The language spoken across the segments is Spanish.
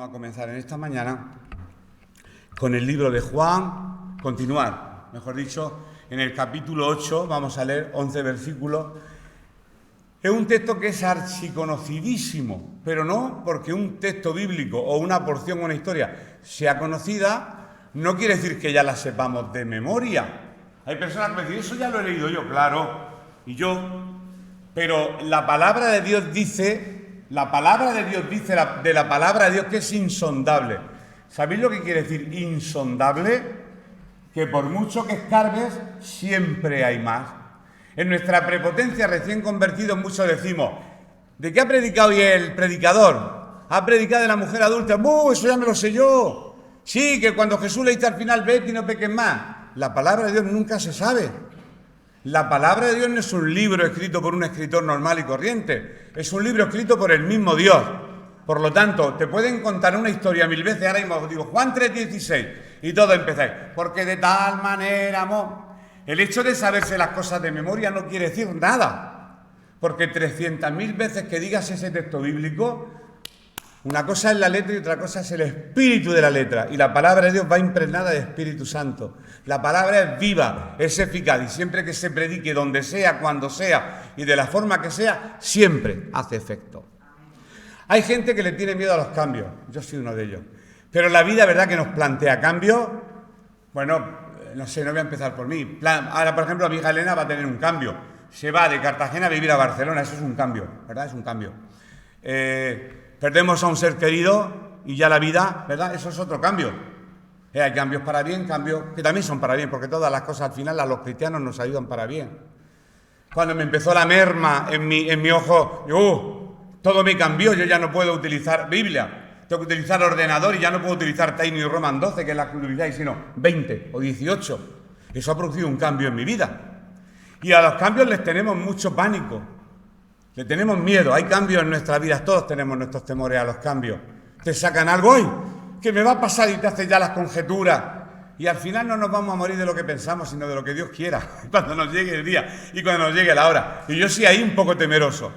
Vamos a comenzar en esta mañana con el libro de Juan, continuar, mejor dicho, en el capítulo 8, vamos a leer 11 versículos. Es un texto que es archiconocidísimo, pero no porque un texto bíblico o una porción o una historia sea conocida, no quiere decir que ya la sepamos de memoria. Hay personas que me dicen, eso ya lo he leído yo, claro, y yo, pero la palabra de Dios dice de la palabra de Dios que es insondable. ¿Sabéis lo que quiere decir insondable? Que por mucho que escarbes, siempre hay más. En nuestra prepotencia recién convertidos muchos decimos, ¿de qué ha predicado hoy el predicador? Ha predicado de la mujer adulta. Eso ya me lo sé yo. Sí, que cuando Jesús le dice al final, vete y no peques más. La palabra de Dios nunca se sabe. La palabra de Dios no es un libro escrito por un escritor normal y corriente. Es un libro escrito por el mismo Dios. Por lo tanto, te pueden contar una historia 1000 veces. Ahora mismo digo, Juan 3:16. Y todo empezáis. Porque de tal manera amó. El hecho de saberse las cosas de memoria no quiere decir nada. Porque 300.000 veces que digas ese texto bíblico, una cosa es la letra y otra cosa es el espíritu de la letra. Y la palabra de Dios va impregnada de Espíritu Santo. La palabra es viva, es eficaz. Y siempre que se predique, donde sea, cuando sea y de la forma que sea, siempre hace efecto. Hay gente que le tiene miedo a los cambios. Yo soy uno de ellos. Pero la vida, ¿verdad?, que nos plantea cambios. Bueno, no sé, no voy a empezar por mí. Ahora, por ejemplo, mi hija Elena va a tener un cambio. Se va de Cartagena a vivir a Barcelona. Eso es un cambio, ¿verdad? Es un cambio. Perdemos a un ser querido y ya la vida, ¿verdad? Eso es otro cambio. Hay cambios para bien, cambios que también son para bien, porque todas las cosas al final a los cristianos nos ayudan para bien. Cuando me empezó la merma en mi ojo, todo me cambió. Yo ya no puedo utilizar Biblia, tengo que utilizar ordenador y ya no puedo utilizar Times New Roman 12, que es la que utilizáis, sino 20 o 18. Eso ha producido un cambio en mi vida. Y a los cambios les tenemos mucho pánico. Le tenemos miedo, hay cambios en nuestras vidas, todos tenemos nuestros temores a los cambios. Te sacan algo hoy, que me va a pasar y te haces ya las conjeturas. Y al final no nos vamos a morir de lo que pensamos, sino de lo que Dios quiera, cuando nos llegue el día y cuando nos llegue la hora. Y yo sí ahí un poco temeroso.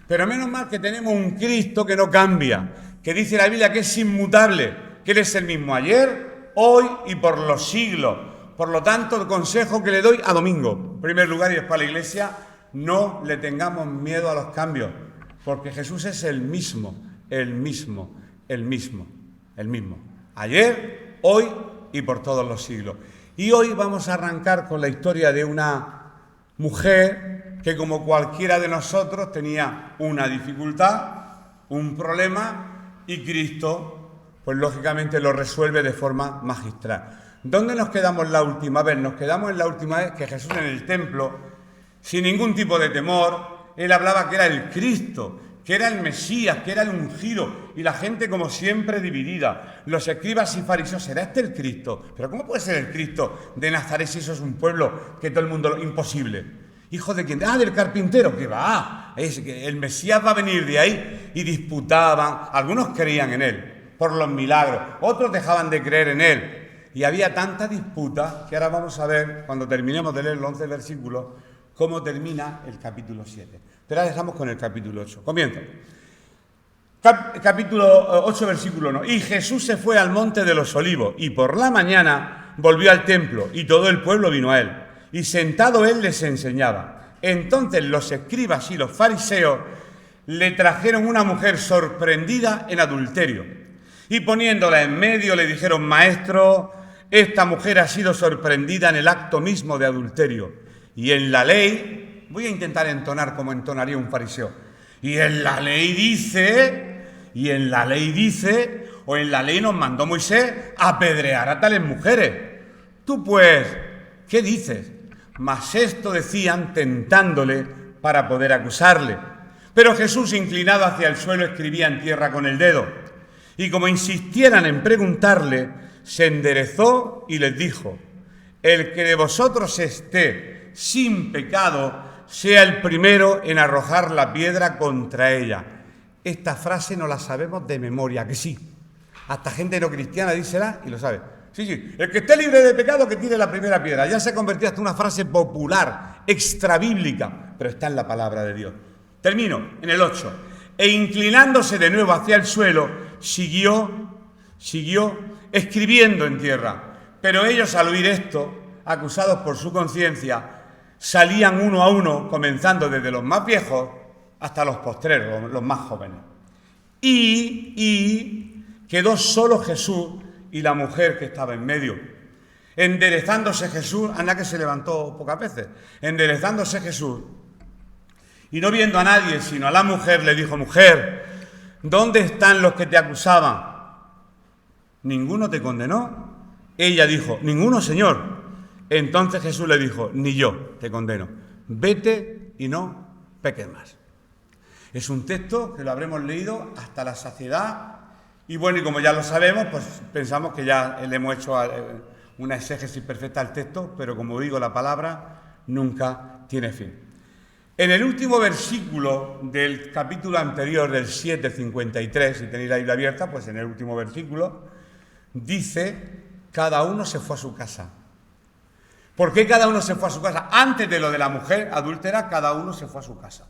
Pero menos mal que tenemos un Cristo que no cambia, que dice la Biblia que es inmutable, que Él es el mismo ayer, hoy y por los siglos. Por lo tanto, el consejo que le doy a Domingo, en primer lugar y después a la Iglesia, no le tengamos miedo a los cambios, porque Jesús es el mismo. Ayer, hoy y por todos los siglos. Y hoy vamos a arrancar con la historia de una mujer que, como cualquiera de nosotros, tenía una dificultad, un problema, y Cristo, pues lógicamente lo resuelve de forma magistral. ¿Dónde nos quedamos la última vez? Nos quedamos en la última vez que Jesús en el templo, sin ningún tipo de temor, Él hablaba que era el Cristo, que era el Mesías, que era el ungido, y la gente como siempre dividida. Los escribas y fariseos, ¿será este el Cristo? ¿Pero cómo puede ser el Cristo de Nazaret si eso es un pueblo que todo el mundo... Imposible. ¿Hijo de quién? Del carpintero. ¿Qué va? Es que el Mesías va a venir de ahí. Y disputaban. Algunos creían en Él por los milagros, otros dejaban de creer en Él. Y había tanta disputa que ahora vamos a ver, cuando terminemos de leer los 11 versículos, cómo termina el capítulo 7. Pero ahora dejamos con el capítulo 8. Comienza. Capítulo 8, versículo 1. Y Jesús se fue al monte de los olivos, y por la mañana volvió al templo, y todo el pueblo vino a él. Y sentado él les enseñaba. Entonces los escribas y los fariseos le trajeron una mujer sorprendida en adulterio. Y poniéndola en medio le dijeron, Maestro, esta mujer ha sido sorprendida en el acto mismo de adulterio. Y en la ley, voy a intentar entonar como entonaría un fariseo. Y en la ley dice, o en la ley nos mandó Moisés apedrear a tales mujeres. Tú pues, ¿qué dices? Mas esto decían tentándole para poder acusarle. Pero Jesús, inclinado hacia el suelo, escribía en tierra con el dedo. Y como insistieran en preguntarle, se enderezó y les dijo, el que de vosotros esté sin pecado, sea el primero en arrojar la piedra contra ella. Esta frase no la sabemos de memoria, que sí. Hasta gente no cristiana dísela y lo sabe. Sí, el que esté libre de pecado que tire la primera piedra. Ya se ha convertido hasta una frase popular, extrabíblica, pero está en la palabra de Dios. Termino en el 8. E inclinándose de nuevo hacia el suelo, siguió Siguió escribiendo en tierra. Pero ellos, al oír esto, acusados por su conciencia, salían uno a uno, comenzando desde los más viejos hasta los postreros, los más jóvenes. Y quedó solo Jesús y la mujer que estaba en medio. Enderezándose Jesús, anda que se levantó pocas veces, enderezándose Jesús, y no viendo a nadie, sino a la mujer, le dijo: mujer, ¿dónde están los que te acusaban? ¿Ninguno te condenó? Ella dijo: ninguno, Señor. Entonces Jesús le dijo: ni yo te condeno. Vete y no peques más. Es un texto que lo habremos leído hasta la saciedad. Y bueno, y como ya lo sabemos, pues pensamos que ya le hemos hecho una exégesis perfecta al texto, pero como digo, la palabra nunca tiene fin. En el último versículo del capítulo anterior, del 7:53, si tenéis la Biblia abierta, pues en el último versículo dice: cada uno se fue a su casa. ¿Por qué cada uno se fue a su casa? Antes de lo de la mujer adúltera, cada uno se fue a su casa.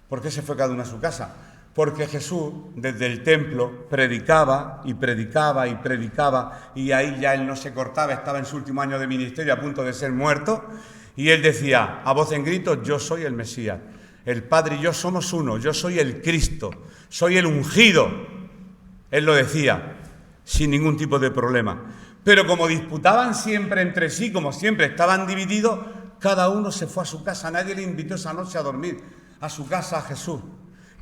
¿Por qué se fue cada uno a su casa? Porque Jesús, desde el templo, predicaba y predicaba y predicaba, y ahí ya él no se cortaba, estaba en su último año de ministerio a punto de ser muerto, y él decía a voz en grito: yo soy el Mesías, el Padre y yo somos uno, yo soy el Cristo, soy el ungido. Él lo decía sin ningún tipo de problema. Pero como disputaban siempre entre sí, como siempre estaban divididos, cada uno se fue a su casa. Nadie le invitó esa noche a dormir a su casa a Jesús.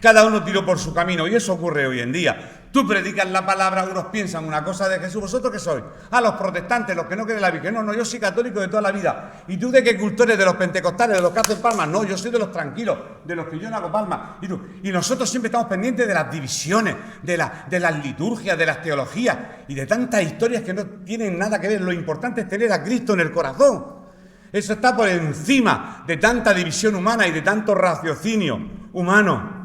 Cada uno tiró por su camino, y eso ocurre hoy en día. Tú predicas la palabra, unos piensan una cosa de Jesús. ¿Vosotros qué sois? Los protestantes, los que no creen en la Virgen. No, yo soy católico de toda la vida. ¿Y tú de qué culto eres? ¿De los pentecostales, de los que hacen palmas? No, yo soy de los tranquilos, de los que yo no hago palmas. ¿Y tú? Y nosotros siempre estamos pendientes de las divisiones, de las liturgias, de las teologías y de tantas historias que no tienen nada que ver. Lo importante es tener a Cristo en el corazón. Eso está por encima de tanta división humana y de tanto raciocinio humano.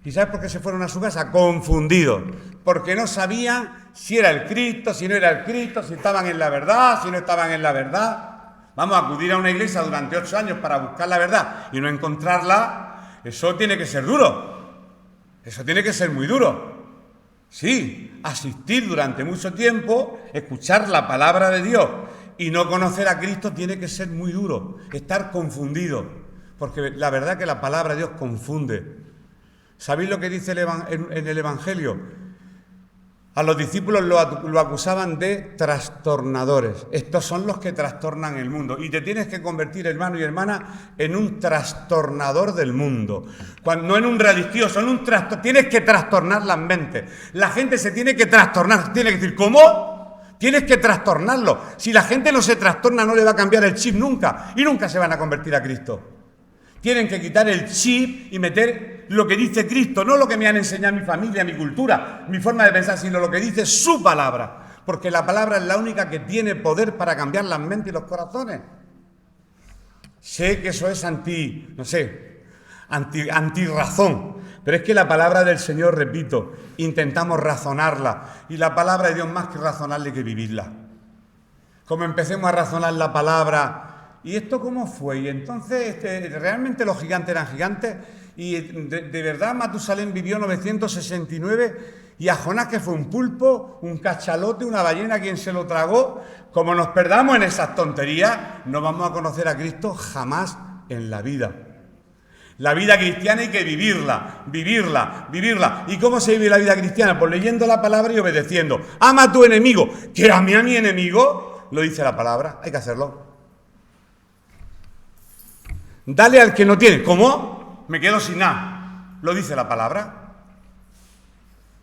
¿Y sabes por qué se fueron a su casa? Confundidos, porque no sabían si era el Cristo, si no era el Cristo, si estaban en la verdad, si no estaban en la verdad. Vamos a acudir a una iglesia durante 8 años para buscar la verdad y no encontrarla. Eso tiene que ser duro, eso tiene que ser muy duro. Sí, asistir durante mucho tiempo, escuchar la palabra de Dios y no conocer a Cristo tiene que ser muy duro, estar confundido, porque la verdad es que la palabra de Dios confunde. ¿Sabéis lo que dice en el Evangelio? A los discípulos lo acusaban de trastornadores. Estos son los que trastornan el mundo. Y te tienes que convertir, hermano y hermana, en un trastornador del mundo. No en un religioso, en un trastornador. Tienes que trastornar las mentes. La gente se tiene que trastornar. Tiene que decir: ¿cómo? Tienes que trastornarlo. Si la gente no se trastorna, no le va a cambiar el chip nunca. Y nunca se van a convertir a Cristo. Tienen que quitar el chip y meter lo que dice Cristo, no lo que me han enseñado mi familia, mi cultura, mi forma de pensar, sino lo que dice su palabra. Porque la palabra es la única que tiene poder para cambiar las mentes y los corazones. Sé que eso es antirrazón, pero es que la palabra del Señor, repito, intentamos razonarla. Y la palabra de Dios más que razonarla hay que vivirla. Como empecemos a razonar la palabra... ¿Y esto cómo fue? Y entonces, ¿realmente los gigantes eran gigantes? Y de verdad Matusalén vivió 969 y a Jonás, que fue un pulpo, un cachalote, una ballena, quien se lo tragó. Como nos perdamos en esas tonterías, no vamos a conocer a Cristo jamás en la vida. La vida cristiana hay que vivirla, vivirla, vivirla. ¿Y cómo se vive la vida cristiana? Pues leyendo la palabra y obedeciendo. Ama a tu enemigo. ¿Que ame a mi enemigo? Lo dice la palabra, hay que hacerlo. Dale al que no tiene. ¿Cómo? Me quedo sin nada. Lo dice la palabra.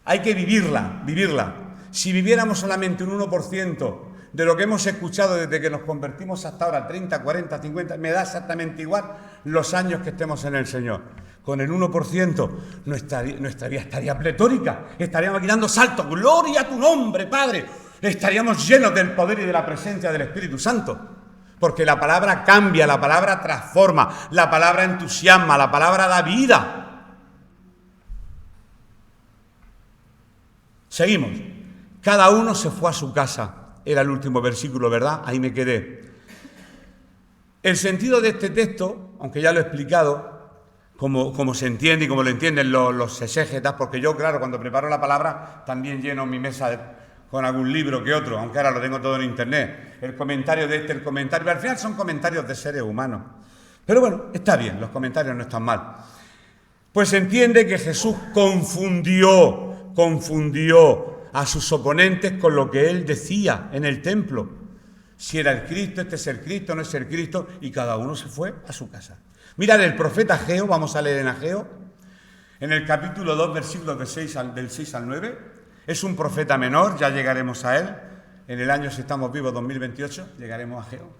Hay que vivirla, vivirla. Si viviéramos solamente un 1% de lo que hemos escuchado desde que nos convertimos hasta ahora, 30, 40, 50, me da exactamente igual los años que estemos en el Señor. Con el 1% nuestra vida estaría pletórica. Estaríamos dando saltos. ¡Gloria a tu nombre, Padre! Estaríamos llenos del poder y de la presencia del Espíritu Santo. Porque la palabra cambia, la palabra transforma, la palabra entusiasma, la palabra da vida. Seguimos. Cada uno se fue a su casa. Era el último versículo, ¿verdad? Ahí me quedé. El sentido de este texto, aunque ya lo he explicado, como se entiende y como lo entienden los exégetas, porque yo, claro, cuando preparo la palabra también lleno mi mesa con algún libro que otro, aunque ahora lo tengo todo en internet. El comentario de el comentario, al final son comentarios de seres humanos. Pero bueno, está bien, los comentarios no están mal. Pues se entiende que Jesús confundió a sus oponentes con lo que él decía en el templo. Si era el Cristo, este es el Cristo, no es el Cristo, y cada uno se fue a su casa. Mirad, el profeta Ageo, vamos a leer en Ageo, en el capítulo 2, versículos del 6 al 9, es un profeta menor, ya llegaremos a él, en el año, si estamos vivos, 2028, llegaremos a Ageo.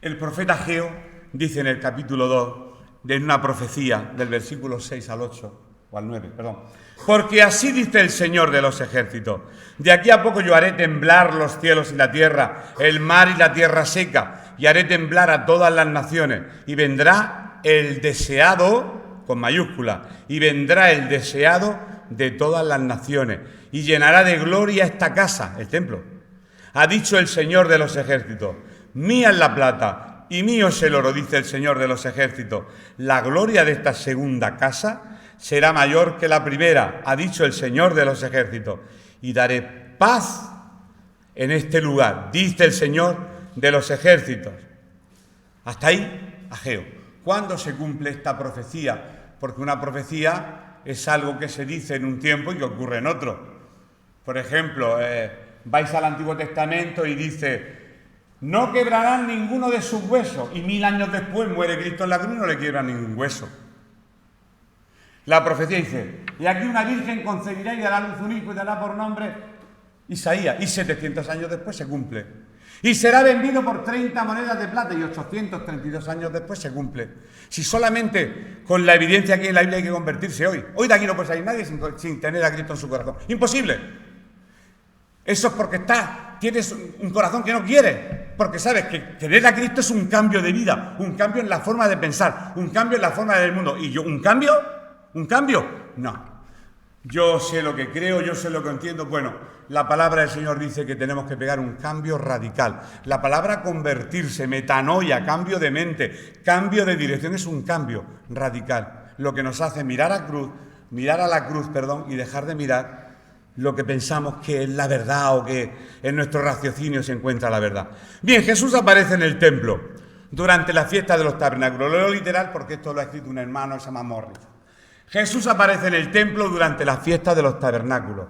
El profeta Ageo dice en el capítulo 2, de una profecía, del versículo 6 al 8, o al 9, perdón, porque así dice el Señor de los ejércitos, de aquí a poco yo haré temblar los cielos y la tierra, el mar y la tierra seca, y haré temblar a todas las naciones, y vendrá el deseado, con mayúscula, y vendrá el deseado de todas las naciones, y llenará de gloria esta casa, el templo. Ha dicho el Señor de los ejércitos, mía es la plata, y mío es el oro, dice el Señor de los ejércitos. La gloria de esta segunda casa será mayor que la primera, ha dicho el Señor de los ejércitos, y daré paz en este lugar, dice el Señor de los ejércitos. Hasta ahí, Ageo. ¿Cuándo se cumple esta profecía? Porque una profecía es algo que se dice en un tiempo y que ocurre en otro. Por ejemplo, vais al Antiguo Testamento y dice, no quebrarán ninguno de sus huesos, y 1000 años después muere Cristo en la cruz y no le quiebran ningún hueso. La profecía dice, y aquí una virgen concebirá y dará a luz un hijo y dará por nombre Isaías, y 700 años después se cumple. Y será vendido por 30 monedas de plata, y 832 años después se cumple. Si solamente con la evidencia que hay en la Biblia hay que convertirse hoy. Hoy de aquí no puede salir nadie sin tener a Cristo en su corazón. Imposible. Eso es porque tienes un corazón que no quiere, porque sabes que tener a Cristo es un cambio de vida, un cambio en la forma de pensar, un cambio en la forma del mundo. ¿Y yo un cambio? No. Yo sé lo que creo, yo sé lo que entiendo. Bueno, la palabra del Señor dice que tenemos que pegar un cambio radical. La palabra convertirse, metanoia, cambio de mente, cambio de dirección, es un cambio radical. Lo que nos hace mirar a la cruz, y dejar de mirar lo que pensamos que es la verdad o que en nuestro raciocinio se encuentra la verdad. Bien, Jesús aparece en el templo durante la fiesta de los tabernáculos. Lo leo literal porque esto lo ha escrito un hermano que se llama Morris. Jesús aparece en el templo durante la fiesta de los tabernáculos.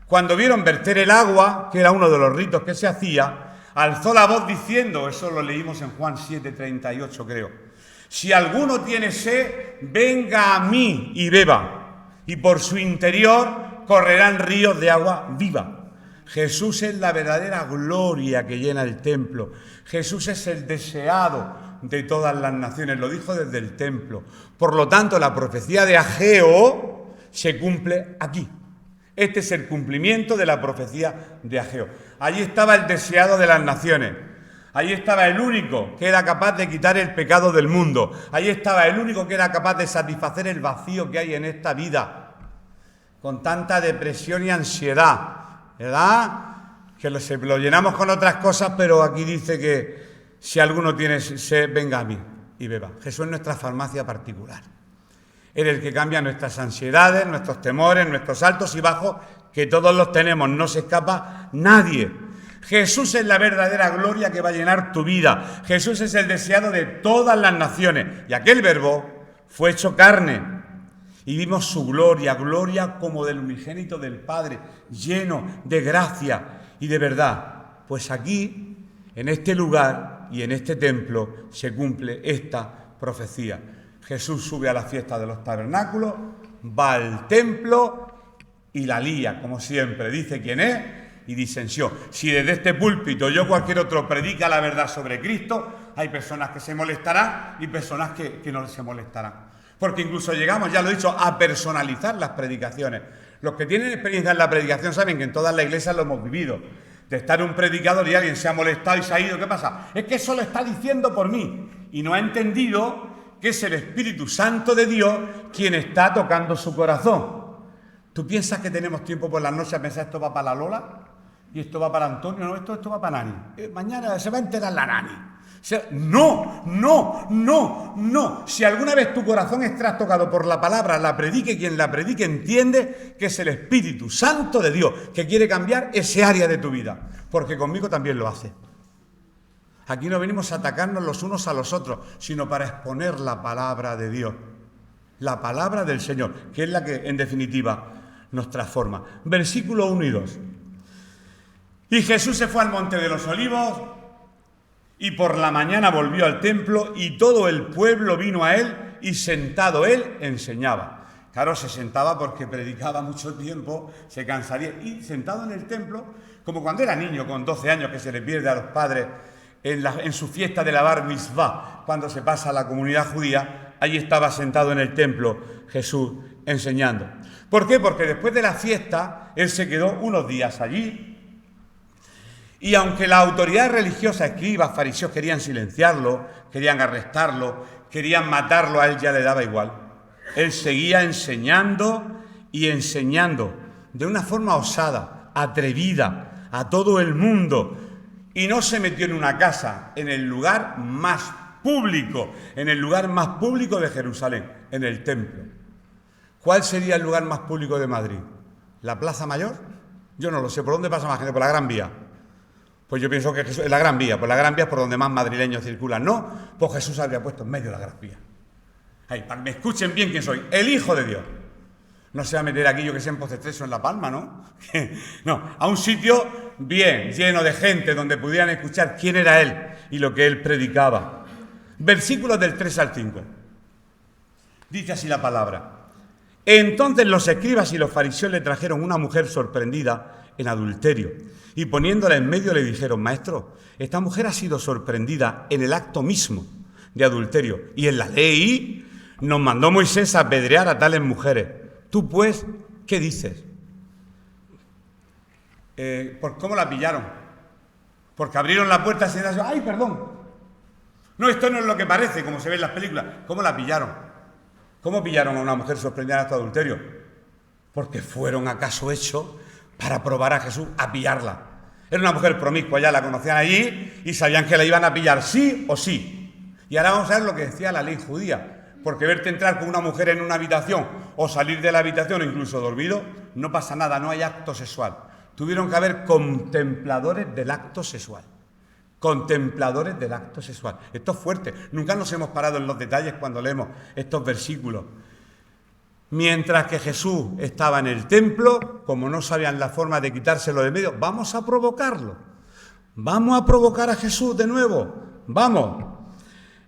Cuando vieron verter el agua, que era uno de los ritos que se hacía, alzó la voz diciendo, eso lo leímos en Juan 7:38 creo, si alguno tiene sed, venga a mí y beba, y por su interior correrán ríos de agua viva. Jesús es la verdadera gloria que llena el templo. Jesús es el deseado de todas las naciones, lo dijo desde el templo. Por lo tanto, la profecía de Ageo se cumple aquí. Este es el cumplimiento de la profecía de Ageo. Allí estaba el deseado de las naciones. Allí estaba el único que era capaz de quitar el pecado del mundo. Allí estaba el único que era capaz de satisfacer el vacío que hay en esta vida, con tanta depresión y ansiedad, ¿verdad? Que lo llenamos con otras cosas, pero aquí dice que si alguno tiene sed, venga a mí y beba. Jesús es nuestra farmacia particular. Él es el que cambia nuestras ansiedades, nuestros temores, nuestros altos y bajos, que todos los tenemos, no se escapa nadie. Jesús es la verdadera gloria que va a llenar tu vida. Jesús es el deseado de todas las naciones. Y aquel verbo fue hecho carne. Y vimos su gloria, gloria como del unigénito del Padre, lleno de gracia y de verdad. Pues aquí, en este lugar y en este templo, se cumple esta profecía. Jesús sube a la fiesta de los tabernáculos, va al templo y la lía, como siempre. Dice quién es y disensión. Si desde este púlpito yo cualquier otro predica la verdad sobre Cristo, hay personas que se molestarán y personas que no se molestarán. Porque incluso llegamos, ya lo he dicho, a personalizar las predicaciones. Los que tienen experiencia en la predicación saben que en todas las iglesias lo hemos vivido. De estar un predicador y alguien se ha molestado y se ha ido, ¿qué pasa? Es que eso lo está diciendo por mí. Y no ha entendido que es el Espíritu Santo de Dios quien está tocando su corazón. ¿Tú piensas que tenemos tiempo por las noches a pensar esto va para la Lola? y esto va para Antonio, no, esto va para Nani. Mañana se va a enterar la Nani. No, no, no, no. Si alguna vez tu corazón es trastocado por la palabra, la predique quien la predique, entiende que es el Espíritu Santo de Dios que quiere cambiar ese área de tu vida. Porque conmigo también lo hace. Aquí no venimos a atacarnos los unos a los otros, sino para exponer la palabra de Dios. La palabra del Señor, que es la que en definitiva nos transforma. Versículo 1 y 2. Y Jesús se fue al monte de los Olivos y por la mañana volvió al templo y todo el pueblo vino a él y sentado él enseñaba. Claro, se sentaba porque predicaba mucho tiempo, se cansaría. Y sentado en el templo, como cuando era niño con 12 años que se le pierde a los padres en su fiesta de la Bar Mitzvah, cuando se pasa a la comunidad judía, allí estaba sentado en el templo Jesús enseñando. ¿Por qué? Porque después de la fiesta, él se quedó unos días allí. Y aunque la autoridad religiosa, escribas, fariseos, querían silenciarlo, querían arrestarlo, querían matarlo, a él ya le daba igual. Él seguía enseñando y enseñando de una forma osada, atrevida, a todo el mundo. Y no se metió en una casa, en el lugar más público, en el lugar más público de Jerusalén, en el templo. ¿Cuál sería el lugar más público de Madrid? ¿La Plaza Mayor? Yo no lo sé. ¿Por dónde pasa más gente? ¿Por la Gran Vía? Pues yo pienso que Jesús, la Gran Vía, pues la Gran Vía es por donde más madrileños circulan. No, pues Jesús habría puesto en medio de la Gran Vía. Ahí, para que me escuchen bien quién soy, el Hijo de Dios. No se va a meter aquí, yo que sé, en Pozetreso, en La Palma, ¿no? No, a un sitio bien, lleno de gente, donde pudieran escuchar quién era él y lo que él predicaba. Versículos del 3 al 5. Dice así la palabra. Entonces los escribas y los fariseos le trajeron una mujer sorprendida en adulterio, y poniéndola en medio le dijeron: Maestro, esta mujer ha sido sorprendida en el acto mismo de adulterio, y en la ley nos mandó Moisés a apedrear a tales mujeres. Tú pues, ¿qué dices? ¿Por cómo la pillaron? Porque abrieron la puerta y se dijeron: ¡ay, perdón! No, esto no es lo que parece, como se ve en las películas. ¿Cómo la pillaron? ¿Cómo pillaron a una mujer sorprendida en acto de adulterio? Porque fueron acaso hechos para probar a Jesús, a pillarla. Era una mujer promiscua, ya la conocían allí y sabían que la iban a pillar sí o sí. Y ahora vamos a ver lo que decía la ley judía. Porque verte entrar con una mujer en una habitación o salir de la habitación o incluso dormido, no pasa nada, no hay acto sexual. Tuvieron que haber contempladores del acto sexual. Contempladores del acto sexual. Esto es fuerte. Nunca nos hemos parado en los detalles cuando leemos estos versículos. Mientras que Jesús estaba en el templo, como no sabían la forma de quitárselo de medio, vamos a provocarlo. Vamos a provocar a Jesús de nuevo. Vamos.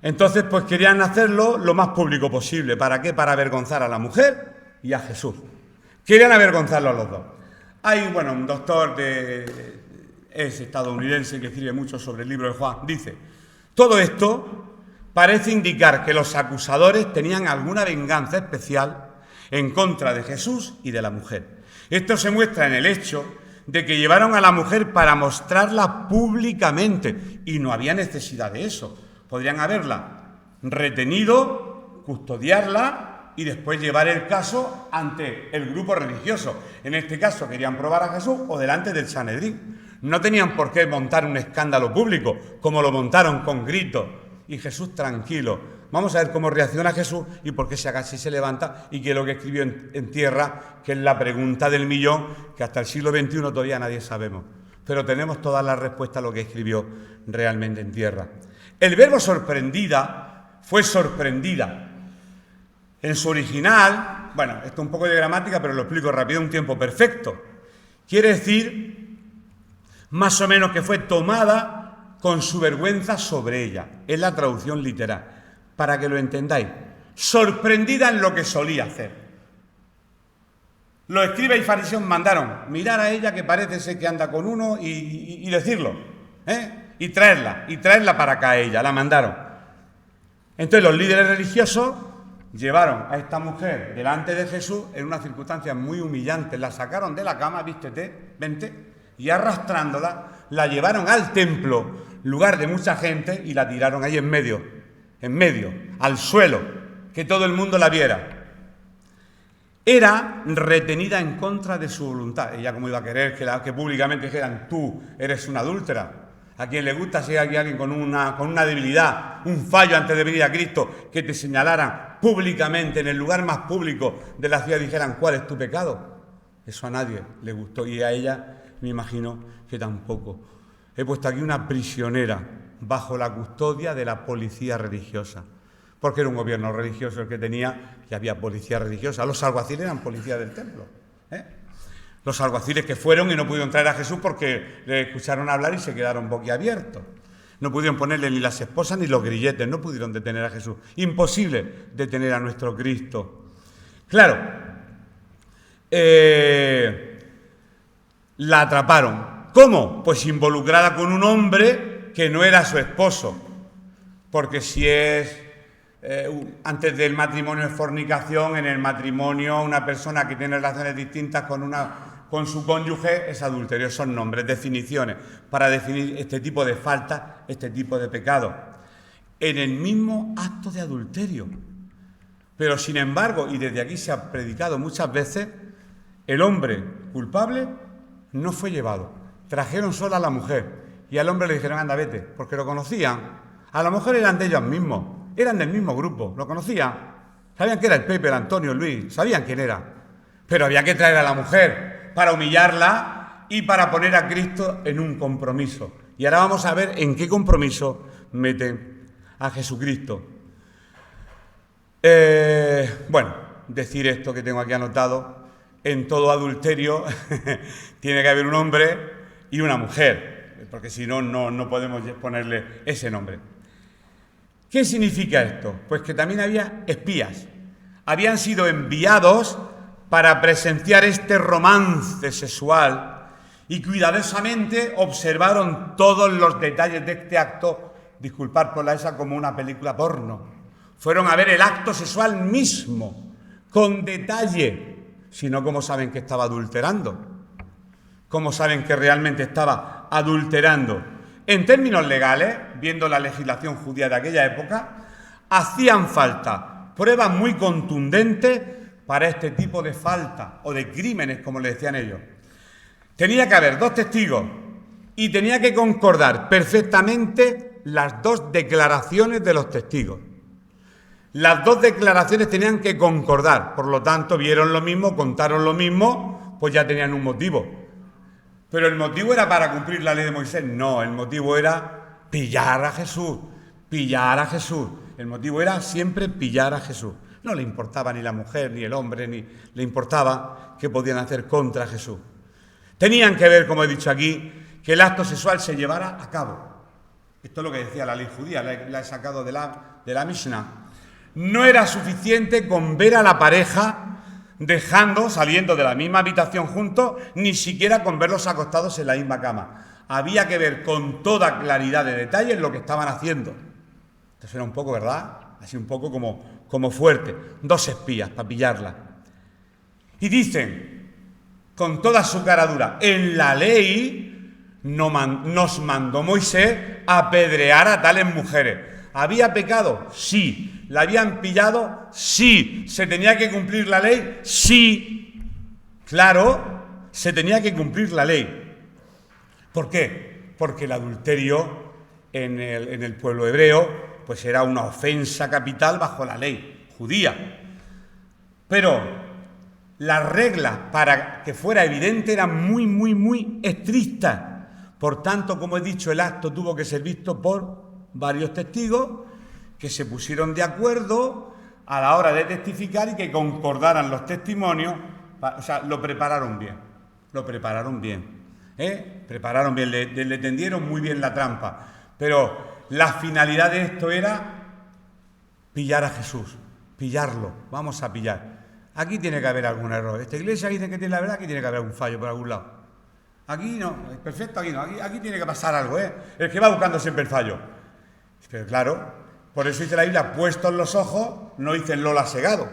Entonces, pues querían hacerlo lo más público posible. ¿Para qué? Para avergonzar a la mujer y a Jesús. Querían avergonzarlo a los dos. Hay, un doctor es estadounidense que escribe mucho sobre el libro de Juan. Dice, todo esto parece indicar que los acusadores tenían alguna venganza especial en contra de Jesús y de la mujer. Esto se muestra en el hecho de que llevaron a la mujer para mostrarla públicamente y no había necesidad de eso. Podrían haberla retenido, custodiarla y después llevar el caso ante el grupo religioso. En este caso querían probar a Jesús o delante del Sanedrín. No tenían por qué montar un escándalo público, como lo montaron con gritos. Y Jesús tranquilo. Vamos a ver cómo reacciona Jesús y por qué se agacha y se levanta y qué es lo que escribió en tierra, que es la pregunta del millón, que hasta el siglo XXI todavía nadie sabemos. Pero tenemos todas las respuestas a lo que escribió realmente en tierra. El verbo sorprendida fue sorprendida. En su original, esto es un poco de gramática, pero lo explico rápido, un tiempo perfecto. Quiere decir, más o menos, que fue tomada con su vergüenza sobre ella. Es la traducción literal, para que lo entendáis. Sorprendida en lo que solía hacer. Los escribas y fariseos mandaron mirar a ella, que parece ser que anda con uno, y decirlo, y traerla para acá a ella, la mandaron. Entonces los líderes religiosos llevaron a esta mujer delante de Jesús en unas circunstancias muy humillantes, la sacaron de la cama, vístete, vente, y arrastrándola, la llevaron al templo, lugar de mucha gente, y la tiraron ahí en medio, al suelo, que todo el mundo la viera. era retenida en contra de su voluntad. Ella, como iba a querer que públicamente dijeran, tú eres una adúltera. A quien le gusta si hay alguien con una debilidad, un fallo antes de venir a Cristo, que te señalaran públicamente en el lugar más público de la ciudad, dijeran, ¿cuál es tu pecado? Eso a nadie le gustó, y a ella me imagino que tampoco. He puesto aquí una prisionera bajo la custodia de la policía religiosa, porque era un gobierno religioso el que tenía, y había policía religiosa. Los alguaciles eran policía del templo, Los alguaciles que fueron y no pudieron traer a Jesús porque le escucharon hablar y se quedaron boquiabiertos. No pudieron ponerle ni las esposas ni los grilletes, no pudieron detener a Jesús. Imposible detener a nuestro Cristo. Claro, la atraparon. ¿Cómo? Pues involucrada con un hombre que no era su esposo. Porque si es antes del matrimonio es fornicación, en el matrimonio una persona que tiene relaciones distintas con su cónyuge es adulterio. Son nombres, definiciones, para definir este tipo de falta, este tipo de pecado. En el mismo acto de adulterio. Pero sin embargo, y desde aquí se ha predicado muchas veces, el hombre culpable no fue llevado. Trajeron solo a la mujer y al hombre le dijeron, anda, vete, porque lo conocían. A lo mejor eran de ellos mismos, eran del mismo grupo, lo conocían. Sabían que era el Pepe, el Antonio, el Luis, sabían quién era. Pero había que traer a la mujer para humillarla y para poner a Cristo en un compromiso. Y ahora vamos a ver en qué compromiso meten a Jesucristo. Bueno, decir esto que tengo aquí anotado, en todo adulterio tiene que haber un hombre y una mujer, porque si no, no podemos ponerle ese nombre. ¿Qué significa esto? Pues que también había espías. Habían sido enviados para presenciar este romance sexual y cuidadosamente observaron todos los detalles de este acto, disculpad por la esa, como una película porno. Fueron a ver el acto sexual mismo, con detalle. Si no, ¿cómo saben que estaba adulterando? ¿Cómo saben que realmente estaba adulterando? En términos legales, viendo la legislación judía de aquella época, hacían falta pruebas muy contundentes para este tipo de falta o de crímenes, como le decían ellos. Tenía que haber 2 testigos y tenía que concordar perfectamente las 2 declaraciones de los testigos. Las 2 declaraciones tenían que concordar, por lo tanto, vieron lo mismo, contaron lo mismo, pues ya tenían un motivo. Pero el motivo era para cumplir la ley de Moisés. No, el motivo era pillar a Jesús, pillar a Jesús. El motivo era siempre pillar a Jesús. No le importaba ni la mujer, ni el hombre, ni le importaba qué podían hacer contra Jesús. Tenían que ver, como he dicho aquí, que el acto sexual se llevara a cabo. Esto es lo que decía la ley judía, la he sacado de la Mishnah. No era suficiente con ver a la pareja saliendo de la misma habitación juntos, ni siquiera con verlos acostados en la misma cama. Había que ver con toda claridad de detalles lo que estaban haciendo. Esto suena un poco, ¿verdad? Así un poco como fuerte. 2 espías para pillarla. Y dicen, con toda su cara dura, en la ley nos mandó Moisés a apedrear a tales mujeres. ¿Había pecado? Sí. ¿La habían pillado? Sí. ¿Se tenía que cumplir la ley? Sí. Claro, se tenía que cumplir la ley. ¿Por qué? Porque el adulterio en el pueblo hebreo pues era una ofensa capital bajo la ley judía. Pero las reglas para que fuera evidente eran muy, muy, muy estrictas. Por tanto, como he dicho, el acto tuvo que ser visto por varios testigos que se pusieron de acuerdo a la hora de testificar y que concordaran los testimonios, o sea, lo prepararon bien, prepararon bien, le tendieron muy bien la trampa, pero la finalidad de esto era pillar a Jesús, pillarlo, vamos a pillar. Aquí tiene que haber algún error, esta iglesia dice que tiene la verdad, aquí tiene que haber un fallo por algún lado. Aquí no, perfecto, aquí no, aquí tiene que pasar algo, el que va buscando siempre el fallo. Pero claro, por eso dice la Biblia, puestos los ojos, no dice en Lola Segado,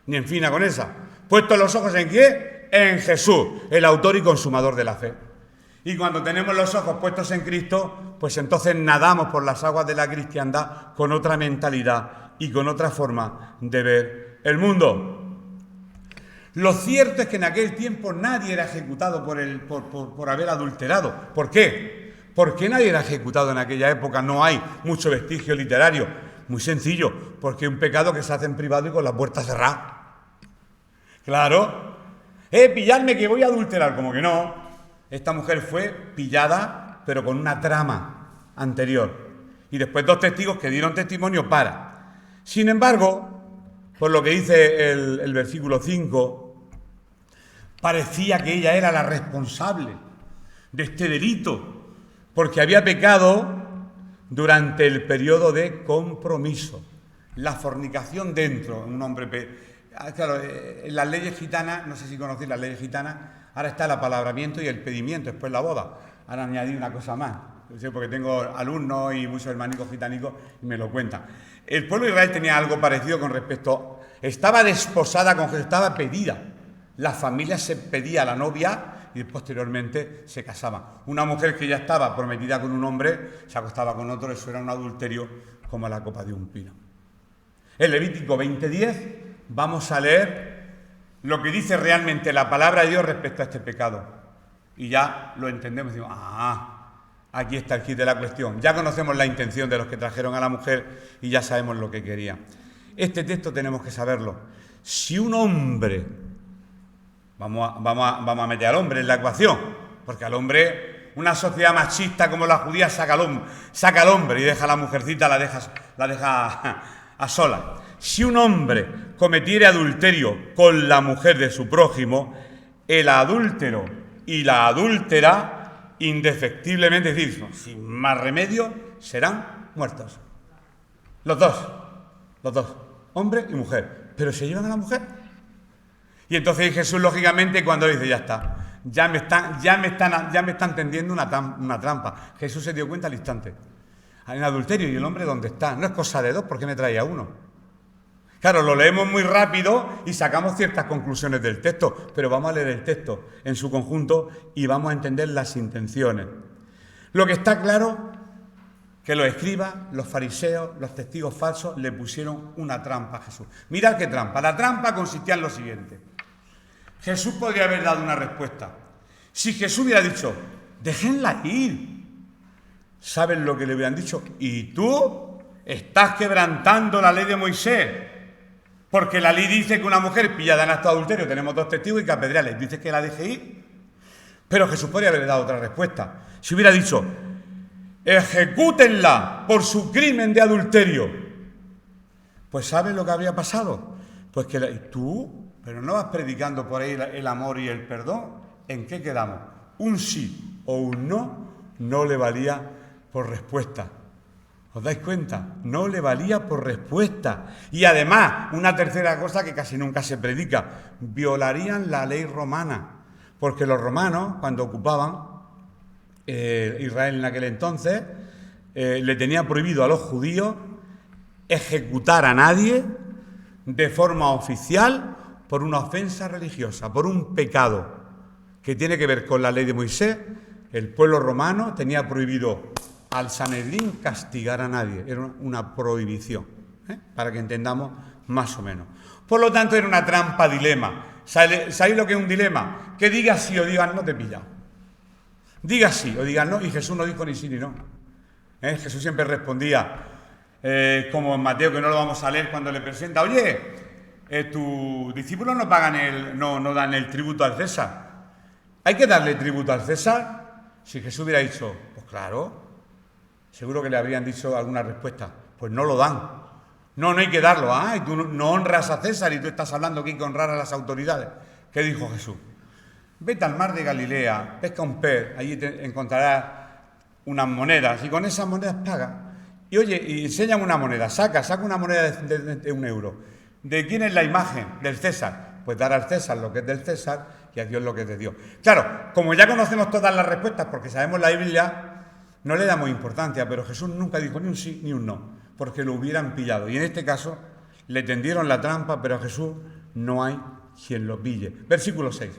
ni en Fina Conesa. Puestos los ojos ¿en qué? En Jesús, el autor y consumador de la fe. Y cuando tenemos los ojos puestos en Cristo, pues entonces nadamos por las aguas de la cristiandad con otra mentalidad y con otra forma de ver el mundo. Lo cierto es que en aquel tiempo nadie era ejecutado por haber adulterado. ¿Por qué? ¿Por qué nadie era ejecutado en aquella época? No hay mucho vestigio literario. Muy sencillo, porque es un pecado que se hace en privado y con la puerta cerrada. Claro. Pilladme que voy a adulterar. Como que no. Esta mujer fue pillada, pero con una trama anterior. Y después 2 testigos que dieron testimonio para. Sin embargo, por lo que dice el versículo 5, parecía que ella era la responsable de este delito, porque había pecado durante el periodo de compromiso. La fornicación dentro, un hombre... Claro, en las leyes gitanas, no sé si conocéis las leyes gitanas, ahora está el apalabramiento y el pedimiento, después la boda. Ahora añadí una cosa más, porque tengo alumnos y muchos hermanicos gitanicos y me lo cuentan. El pueblo de Israel tenía algo parecido con respecto... Estaba desposada con Jesús, estaba pedida. La familia se pedía a la novia y posteriormente se casaba. Una mujer que ya estaba prometida con un hombre se acostaba con otro, eso era un adulterio como la copa de un pino. En Levítico 20:10 vamos a leer lo que dice realmente la palabra de Dios respecto a este pecado. Y ya lo entendemos y decimos, aquí está el quid de la cuestión. Ya conocemos la intención de los que trajeron a la mujer y ya sabemos lo que quería. Este texto tenemos que saberlo. Si un hombre, vamos a meter al hombre en la ecuación, porque al hombre, una sociedad machista como la judía saca al hombre y deja a la mujercita, la deja a solas. Si un hombre cometiere adulterio con la mujer de su prójimo, el adúltero y la adúltera, indefectiblemente, es decir, sin más remedio, serán muertos. Los dos, hombre y mujer. Pero se llevan a la mujer. Y entonces Jesús, lógicamente, cuando dice, ya está, ya me están tendiendo una trampa. Jesús se dio cuenta al instante. En adulterio, ¿y el hombre dónde está? No es cosa de 2, ¿por qué me traía uno? Claro, lo leemos muy rápido y sacamos ciertas conclusiones del texto, pero vamos a leer el texto en su conjunto y vamos a entender las intenciones. Lo que está claro, que los escribas, los fariseos, los testigos falsos le pusieron una trampa a Jesús. Mirad qué trampa. La trampa consistía en lo siguiente. Jesús podría haber dado una respuesta. Si Jesús hubiera dicho, déjenla ir. ¿Saben lo que le hubieran dicho? Y tú estás quebrantando la ley de Moisés. Porque la ley dice que una mujer pillada en acto de adulterio, tenemos 2 testigos y que apedrearle. ¿Dices que la deje ir? Pero Jesús podría haber dado otra respuesta. Si hubiera dicho, ejecútenla por su crimen de adulterio. Pues ¿sabes lo que habría pasado? Pues que tú, pero no vas predicando por ahí el amor y el perdón. ¿En qué quedamos? Un sí o un no le valía por respuesta. ¿Os dais cuenta? No le valía por respuesta. Y además, una tercera cosa que casi nunca se predica, violarían la ley romana. Porque los romanos, cuando ocupaban Israel en aquel entonces, le tenía prohibido a los judíos ejecutar a nadie de forma oficial por una ofensa religiosa, por un pecado que tiene que ver con la ley de Moisés. El pueblo romano tenía prohibido al Sanedrín castigar a nadie, era una prohibición, para que entendamos más o menos. Por lo tanto, era una trampa dilema. ¿Sabéis lo que es un dilema? Que digas sí o digas no, te pilla. Digas sí o digas no, y Jesús no dijo ni sí ni no. Jesús siempre respondía, como en Mateo, que no lo vamos a leer, cuando le presenta, oye, tus discípulos no dan el tributo al César. ¿Hay que darle tributo al César? Si Jesús hubiera dicho, pues claro, seguro que le habrían dicho alguna respuesta. Pues no lo dan. No hay que darlo. Y tú no honras a César y tú estás hablando que hay que honrar a las autoridades. ¿Qué dijo Jesús? Vete al mar de Galilea, pesca un pez, allí te encontrarás unas monedas y con esas monedas paga. Y oye, y enséñame una moneda, saca una moneda de 1 euro. ¿De quién es la imagen? Del César. Pues dar al César lo que es del César y a Dios lo que es de Dios. Claro, como ya conocemos todas las respuestas porque sabemos la Biblia, no le damos importancia, pero Jesús nunca dijo ni un sí ni un no, porque lo hubieran pillado. Y en este caso le tendieron la trampa, pero a Jesús no hay quien lo pille. Versículo 6.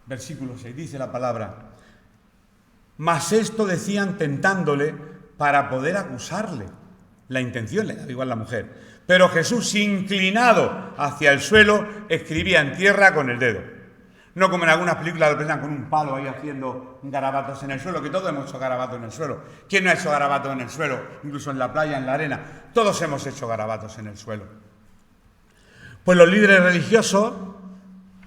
Versículo 6, dice la palabra. Mas esto decían tentándole para poder acusarle. La intención le daba igual a la mujer. Pero Jesús, inclinado hacia el suelo, escribía en tierra con el dedo. No como en algunas películas lo presentan con un palo ahí haciendo garabatos en el suelo, que todos hemos hecho garabatos en el suelo. ¿Quién no ha hecho garabatos en el suelo? Incluso en la playa, en la arena. Todos hemos hecho garabatos en el suelo. Pues los líderes religiosos,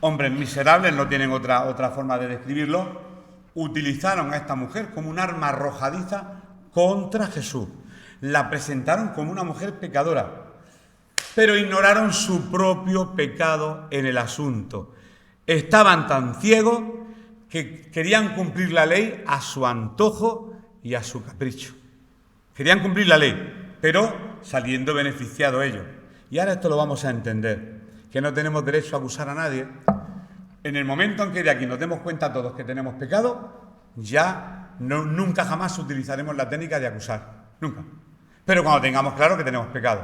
hombres miserables, no tienen otra forma de describirlo, utilizaron a esta mujer como un arma arrojadiza contra Jesús. La presentaron como una mujer pecadora, pero ignoraron su propio pecado en el asunto. Estaban tan ciegos que querían cumplir la ley a su antojo y a su capricho. Querían cumplir la ley, pero saliendo beneficiados ellos. Y ahora esto lo vamos a entender, que no tenemos derecho a acusar a nadie. En el momento en que de aquí nos demos cuenta todos que tenemos pecado, ya nunca jamás utilizaremos la técnica de acusar. Nunca. Pero cuando tengamos claro que tenemos pecado.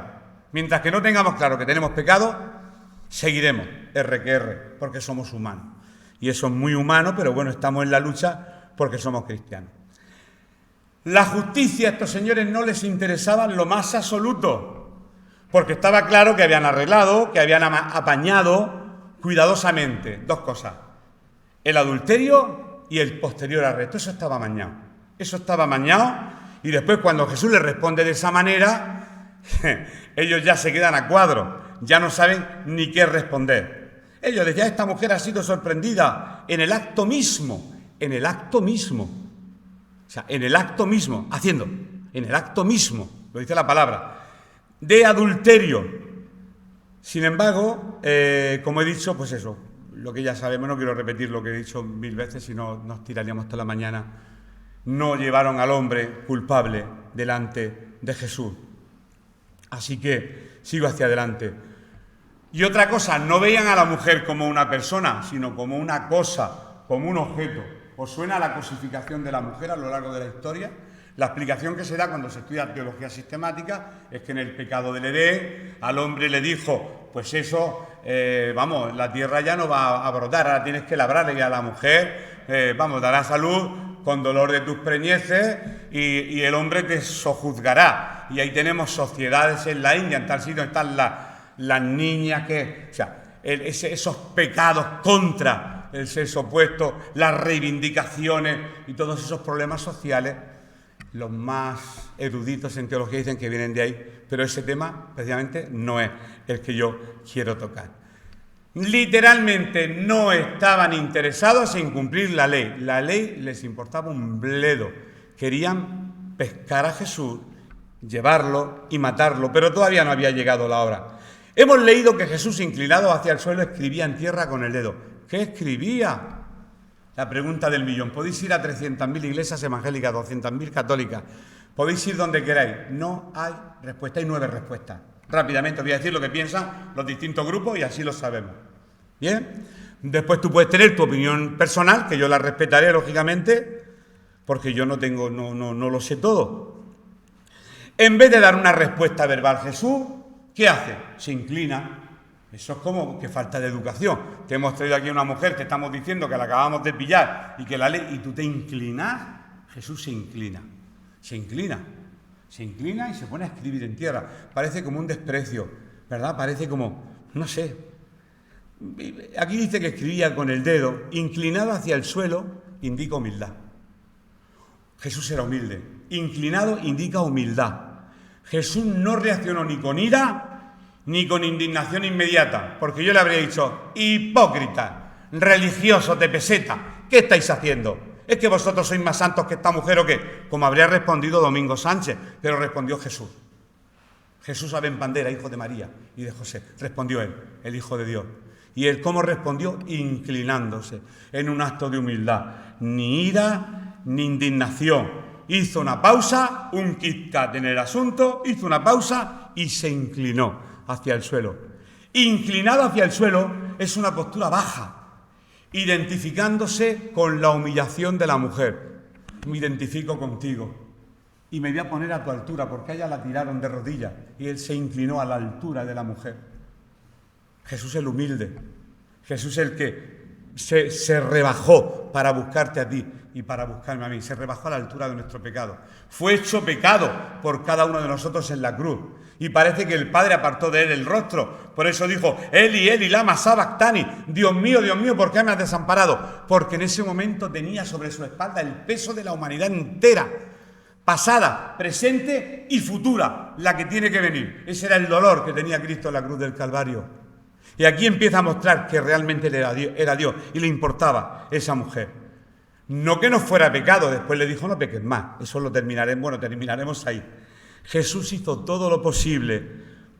Mientras que no tengamos claro que tenemos pecado, seguiremos R que R, porque somos humanos. Y eso es muy humano, pero bueno, estamos en la lucha porque somos cristianos. La justicia a estos señores no les interesaba en lo más absoluto, porque estaba claro que habían arreglado, que habían apañado cuidadosamente dos cosas: el adulterio y el posterior arresto. Eso estaba amañado. Eso estaba amañado, y después cuando Jesús les responde de esa manera, ellos ya se quedan a cuadro, ya no saben ni qué responder. Ellos decían: esta mujer ha sido sorprendida en el acto mismo, o sea, en el acto mismo, en el acto mismo, lo dice la palabra, de adulterio. Sin embargo, como he dicho, pues eso, lo que ya sabemos, no quiero repetir lo que he dicho 1000 veces, si no nos tiraríamos toda la mañana. No llevaron al hombre culpable delante de Jesús. Así que sigo hacia adelante. Y otra cosa, no veían a la mujer como una persona, sino como una cosa, como un objeto. ¿Os suena la cosificación de la mujer a lo largo de la historia? La explicación que se da cuando se estudia teología sistemática es que en el pecado del Edén al hombre le dijo: pues eso, la tierra ya no va a brotar, ahora tienes que labrarle. Y a la mujer, dará salud con dolor de tus preñeces y el hombre te sojuzgará. Y ahí tenemos sociedades en la India, en tal sitio están las niñas esos pecados contra el sexo opuesto, las reivindicaciones y todos esos problemas sociales. Los más eruditos en teología dicen que vienen de ahí, pero ese tema precisamente no es el que yo quiero tocar. Literalmente no estaban interesados en cumplir la ley. La ley les importaba un bledo. Querían pescar a Jesús, llevarlo y matarlo, pero todavía no había llegado la hora. Hemos leído que Jesús, inclinado hacia el suelo, escribía en tierra con el dedo. ¿Qué escribía? La pregunta del millón. Podéis ir a 300.000 iglesias evangélicas, 200.000 católicas. Podéis ir donde queráis. No hay respuesta, hay 9 respuestas. Rápidamente os voy a decir lo que piensan los distintos grupos y así lo sabemos. ¿Bien? Después tú puedes tener tu opinión personal, que yo la respetaré, lógicamente, porque yo no lo sé todo. En vez de dar una respuesta verbal, Jesús, ¿qué hace? Se inclina. Eso es como que falta de educación. Te hemos traído aquí a una mujer, te estamos diciendo que la acabamos de pillar y que la ley, y tú te inclinas. Jesús se inclina y se pone a escribir en tierra. Parece como un desprecio, ¿verdad? Parece como, no sé. Aquí dice que escribía con el dedo, inclinado hacia el suelo, indica humildad. Jesús era humilde. Inclinado indica humildad. Jesús no reaccionó ni con ira ni con indignación inmediata, porque yo le habría dicho: hipócrita, religiosos de peseta, ¿qué estáis haciendo? ¿Es que vosotros sois más santos que esta mujer o qué? Como habría respondido Domingo Sánchez, pero respondió Jesús. Jesús Aben Pandera, hijo de María y de José, respondió él, el Hijo de Dios. ¿Y él cómo respondió? Inclinándose, en un acto de humildad. Ni ira ni indignación. Hizo una pausa, un Kit Kat en el asunto, hizo una pausa y se inclinó hacia el suelo. Inclinado hacia el suelo es una postura baja, identificándose con la humillación de la mujer. Me identifico contigo y me voy a poner a tu altura, porque a ella la tiraron de rodillas y él se inclinó a la altura de la mujer. Jesús el humilde, Jesús el que se rebajó para buscarte a ti y para buscarme a mí. Se rebajó a la altura de nuestro pecado. Fue hecho pecado por cada uno de nosotros en la cruz. Y parece que el Padre apartó de él el rostro. Por eso dijo, Eli, Eli, lama sabactani. Dios mío, ¿por qué me has desamparado? Porque en ese momento tenía sobre su espalda el peso de la humanidad entera. Pasada, presente y futura, la que tiene que venir. Ese era el dolor que tenía Cristo en la cruz del Calvario. Y aquí empieza a mostrar que realmente él era Dios y le importaba esa mujer. No que no fuera pecado, después le dijo no peques más. Eso lo terminaremos ahí. Jesús hizo todo lo posible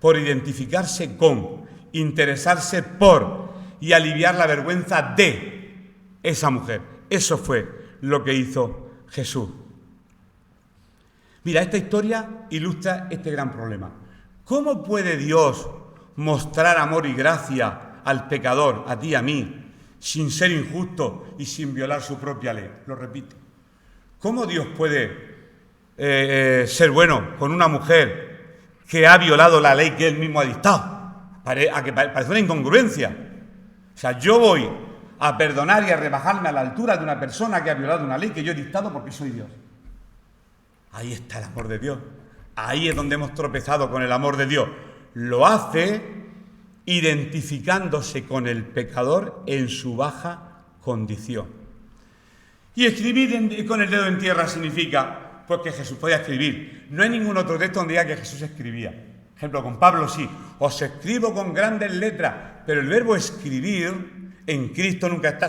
por identificarse con, interesarse por y aliviar la vergüenza de esa mujer. Eso fue lo que hizo Jesús. Mira, esta historia ilustra este gran problema. ¿Cómo puede Dios mostrar amor y gracia al pecador, a ti y a mí, sin ser injusto y sin violar su propia ley? Lo repito. ¿Cómo Dios puede ser bueno con una mujer que ha violado la ley que él mismo ha dictado? Parece una incongruencia. O sea, yo voy a perdonar y a rebajarme a la altura de una persona que ha violado una ley que yo he dictado porque soy Dios. Ahí está el amor de Dios. Ahí es donde hemos tropezado con el amor de Dios. Lo hace identificándose con el pecador en su baja condición. Y escribir con el dedo en tierra significa pues que Jesús podía escribir. No hay ningún otro texto donde diga que Jesús escribía. Por ejemplo, con Pablo sí. Os escribo con grandes letras. Pero el verbo escribir en Cristo nunca está.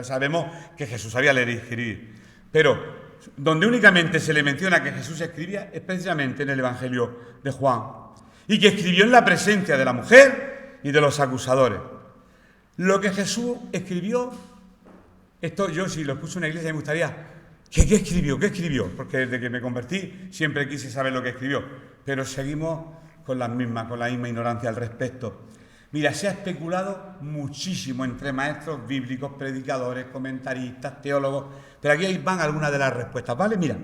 Sabemos que Jesús sabía leer y escribir. Pero donde únicamente se le menciona que Jesús escribía es precisamente en el Evangelio de Juan. Y que escribió en la presencia de la mujer y de los acusadores. Lo que Jesús escribió, esto yo si lo escucho en una iglesia me gustaría, ¿qué escribió? ¿Qué escribió? Porque desde que me convertí siempre quise saber lo que escribió, pero seguimos con la misma ignorancia al respecto. Mira, se ha especulado muchísimo entre maestros bíblicos, predicadores, comentaristas, teólogos, pero aquí van algunas de las respuestas, ¿vale? Mira,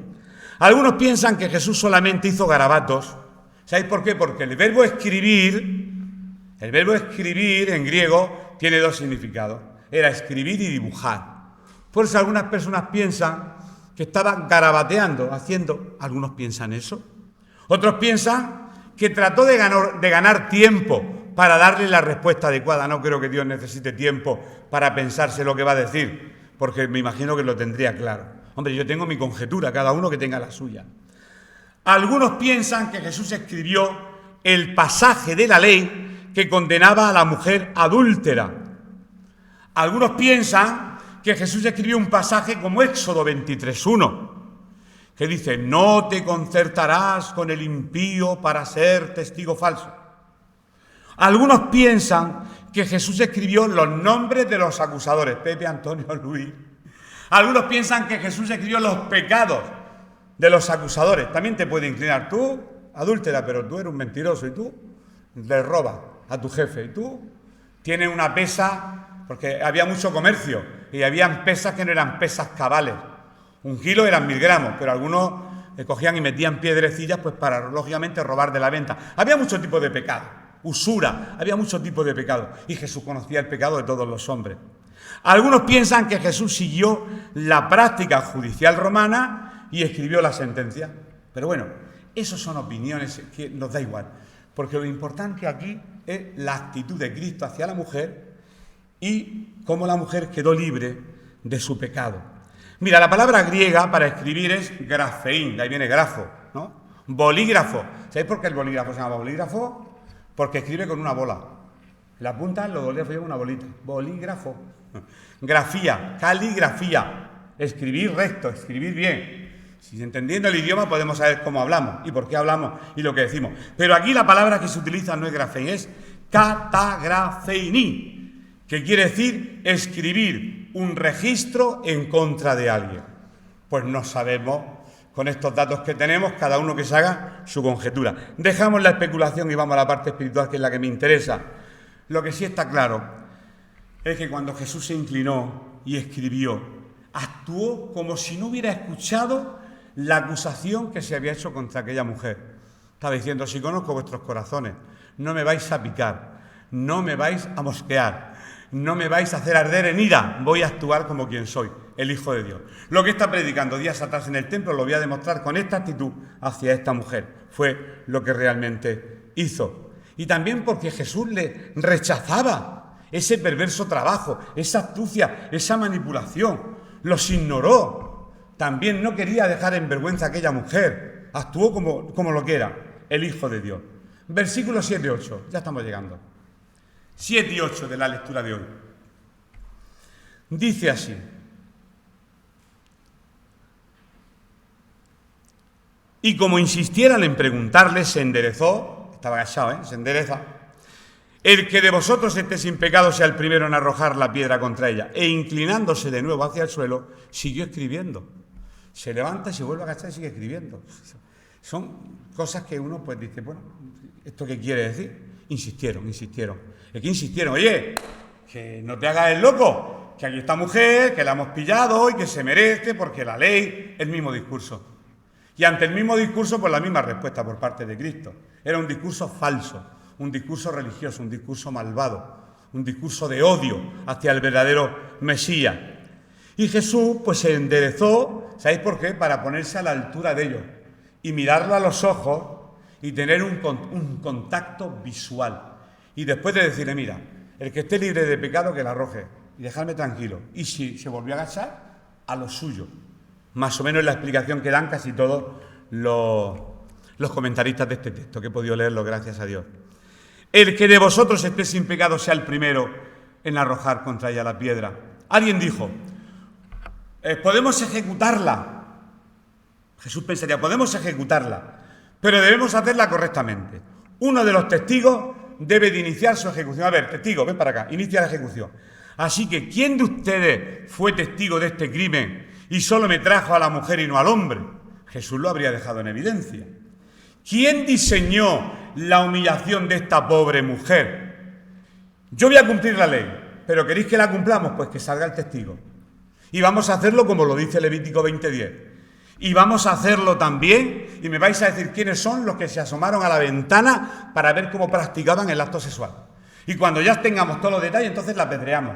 algunos piensan que Jesús solamente hizo garabatos. ¿Sabéis por qué? Porque el verbo escribir en griego tiene dos significados. Era escribir y dibujar. Por eso algunas personas piensan que estaban garabateando, algunos piensan eso. Otros piensan que trató de ganar tiempo para darle la respuesta adecuada. No creo que Dios necesite tiempo para pensarse lo que va a decir, porque me imagino que lo tendría claro. Hombre, yo tengo mi conjetura, cada uno que tenga la suya. Algunos piensan que Jesús escribió el pasaje de la ley que condenaba a la mujer adúltera. Algunos piensan que Jesús escribió un pasaje como Éxodo 23:1, que dice, no te concertarás con el impío para ser testigo falso. Algunos piensan que Jesús escribió los nombres de los acusadores, Pepe, Antonio, Luis. Algunos piensan que Jesús escribió los pecados de los acusadores. También te puede inclinar tú, adúltera, pero tú eres un mentiroso y tú le robas a tu jefe y tú tienes una pesa, porque había mucho comercio y habían pesas que no eran pesas cabales. 1 kilo eran 1000 gramos, pero algunos cogían y metían piedrecillas pues para, lógicamente, robar de la venta. Había muchos tipos de pecado, usura, había muchos tipos de pecado y Jesús conocía el pecado de todos los hombres. Algunos piensan que Jesús siguió la práctica judicial romana y escribió la sentencia. Pero bueno, esas son opiniones que nos da igual, porque lo importante aquí es la actitud de Cristo hacia la mujer y cómo la mujer quedó libre de su pecado. Mira, la palabra griega para escribir es grafeín, de ahí viene grafo, ¿no? Bolígrafo. ¿Sabéis por qué el bolígrafo se llama bolígrafo? Porque escribe con una bola. La punta, los bolígrafos llevan una bolita. Bolígrafo. Grafía, caligrafía. Escribir recto, escribir bien. Si entendiendo el idioma podemos saber cómo hablamos y por qué hablamos y lo que decimos. Pero aquí la palabra que se utiliza no es grafeín, es catagrafeini, que quiere decir escribir un registro en contra de alguien. Pues no sabemos, con estos datos que tenemos, cada uno que se haga su conjetura. Dejamos la especulación y vamos a la parte espiritual, que es la que me interesa. Lo que sí está claro es que cuando Jesús se inclinó y escribió, actuó como si no hubiera escuchado la acusación que se había hecho contra aquella mujer. Estaba diciendo, si conozco vuestros corazones, no me vais a picar, no me vais a mosquear, no me vais a hacer arder en ira, voy a actuar como quien soy, el Hijo de Dios. Lo que está predicando días atrás en el templo lo voy a demostrar con esta actitud hacia esta mujer. Fue lo que realmente hizo. Y también porque Jesús le rechazaba ese perverso trabajo, esa astucia, esa manipulación. Los ignoró. También no quería dejar en vergüenza a aquella mujer. Actuó como lo que era, el Hijo de Dios. Versículos 7 y 8, ya estamos llegando. 7 y 8 de la lectura de hoy. Dice así: y como insistieran en preguntarle, se enderezó, estaba agachado, se endereza. El que de vosotros esté sin pecado sea el primero en arrojar la piedra contra ella. E inclinándose de nuevo hacia el suelo, siguió escribiendo. Se levanta y se vuelve a agachar y sigue escribiendo. Son cosas que uno pues dice, bueno, ¿esto qué quiere decir? Insistieron. Es que insistieron, oye, que no te hagas el loco, que aquí esta mujer, que la hemos pillado y que se merece porque la ley, el mismo discurso. Y ante el mismo discurso, pues la misma respuesta por parte de Cristo. Era un discurso falso, un discurso religioso, un discurso malvado, un discurso de odio hacia el verdadero Mesías. Y Jesús pues se enderezó, ¿sabéis por qué? Para ponerse a la altura de ellos y mirarlo a los ojos y tener un contacto visual. Y después de decirle, mira, el que esté libre de pecado que la arroje y dejarme tranquilo. Y si se volvió a agachar, a lo suyo. Más o menos es la explicación que dan casi todos los comentaristas de este texto, que he podido leerlo, gracias a Dios. El que de vosotros esté sin pecado sea el primero en arrojar contra ella la piedra. Alguien dijo, podemos ejecutarla. Jesús pensaría, podemos ejecutarla, pero debemos hacerla correctamente. Uno de los testigos debe de iniciar su ejecución. A ver, testigo, ven para acá, inicia la ejecución. Así que, ¿quién de ustedes fue testigo de este crimen y solo me trajo a la mujer y no al hombre? Jesús lo habría dejado en evidencia. ¿Quién diseñó la humillación de esta pobre mujer? Yo voy a cumplir la ley, pero ¿queréis que la cumplamos? Pues que salga el testigo. Y vamos a hacerlo como lo dice Levítico 20:10. Y vamos a hacerlo también, y me vais a decir quiénes son los que se asomaron a la ventana para ver cómo practicaban el acto sexual. Y cuando ya tengamos todos los detalles, entonces la apedreamos.